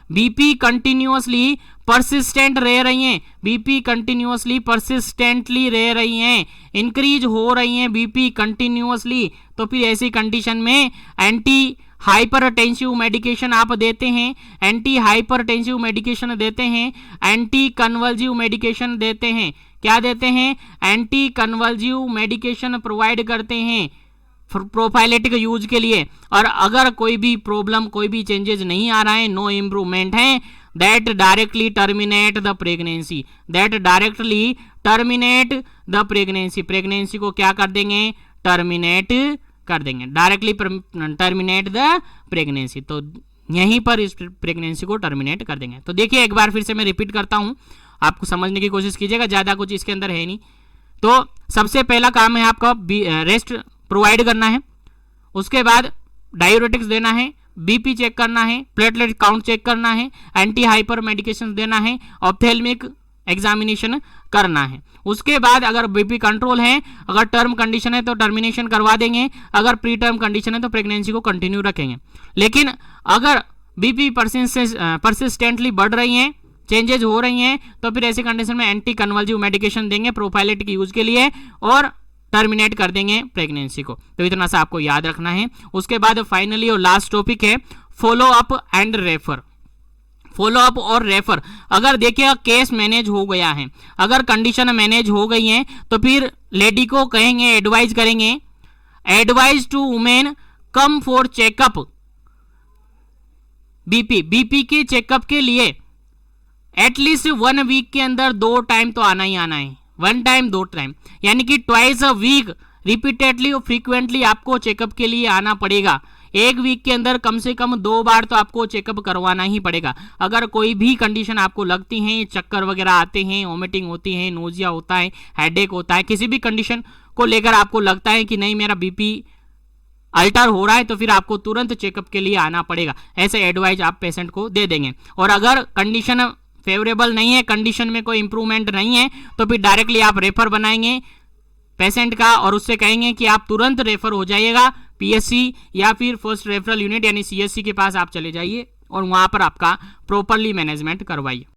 बीपी कंटिन्यूअसली परसिस्टेंट रह रही हैं, बीपी कंटिन्यूअसली परसिस्टेंटली रह रही हैं, इंक्रीज हो रही हैं बीपी कंटिन्यूअसली, तो फिर ऐसी कंडीशन में एंटी हाइपरटेंसिव मेडिकेशन आप देते हैं, एंटी हाइपरटेंसिव मेडिकेशन देते हैं, एंटी कन्वल्सिव मेडिकेशन देते हैं। क्या देते हैं? एंटी कन्वल्सिव मेडिकेशन प्रोवाइड करते हैं प्रोफाइलेटिक यूज के लिए। और अगर कोई भी प्रॉब्लम, कोई भी चेंजेस नहीं आ रहा है, नो इम्प्रूवमेंट है, that directly terminate the pregnancy, pregnancy को क्या कर देंगे? टर्मिनेट कर देंगे, डायरेक्टली टर्मिनेट द प्रेगनेंसी। तो यहीं पर इस प्रेगनेंसी को टर्मिनेट कर देंगे। तो देखिए, एक बार फिर से मैं रिपीट करता हूं, आपको समझने की कोशिश कीजिएगा, ज्यादा कुछ इसके अंदर है नहीं। तो सबसे पहला काम है आपका रेस्ट प्रोवाइड करना है, उसके बाद डायूरेटिक्स देना है, बीपी चेक करना है, प्लेटलेट काउंट चेक करना है, एंटी हाइपर मेडिकेशन देना है, ऑप्थेल्मिक एग्जामिनेशन करना है। उसके बाद अगर बीपी कंट्रोल है, अगर टर्म कंडीशन है तो टर्मिनेशन करवा देंगे, अगर प्री टर्म कंडीशन है तो प्रेगनेंसी को कंटिन्यू रखेंगे। लेकिन अगर बीपी परसिस्टेंटली बढ़ रही है, चेंजेज हो रही हैं, तो फिर ऐसी कंडीशन में एंटी कन्वल्सिव मेडिकेशन देंगे प्रोफाइलेटिक यूज के लिए, और टर्मिनेट कर देंगे प्रेगनेंसी को। तो इतना सा आपको याद रखना है। उसके बाद फाइनली और लास्ट टॉपिक है follow up and refer. Follow up और रेफर, अगर देखिएगा केस मैनेज हो गया है, अगर कंडीशन मैनेज हो गई है, तो फिर लेडी को कहेंगे, एडवाइज करेंगे, advise to women come for checkup, BP के चेकअप के लिए एटलीस्ट 1 वीक के अंदर 2 टाइम तो आना ही आना है। 1 टाइम 2 टाइम, यानी कि ट्वाइस अ वीक रिपीटेडली और फ्रीक्वेंटली आपको चेकअप के लिए आना पड़ेगा। 1 वीक के अंदर कम से कम 2 बार तो आपको चेकअप करवाना ही पड़ेगा। अगर कोई भी कंडीशन आपको लगती है, चक्कर वगैरह आते हैं, वोमिटिंग होती है, नोजिया होता है, हेडेक होता है, किसी भी कंडीशन को लेकर आपको लगता है कि नहीं मेरा बीपी अल्टर हो रहा है, तो फिर आपको तुरंत चेकअप के लिए आना पड़ेगा। ऐसे एडवाइज आप पेशेंट को दे देंगे। और अगर कंडीशन फेवरेबल नहीं है, कंडीशन में कोई इंप्रूवमेंट नहीं है, तो फिर डायरेक्टली आप रेफर बनाएंगे पेशेंट का, और उससे कहेंगे कि आप तुरंत रेफर हो जाइएगा पीएससी या फिर फर्स्ट रेफरल यूनिट यानी सीएससी के पास आप चले जाइए, और वहां पर आपका प्रॉपरली मैनेजमेंट करवाइए।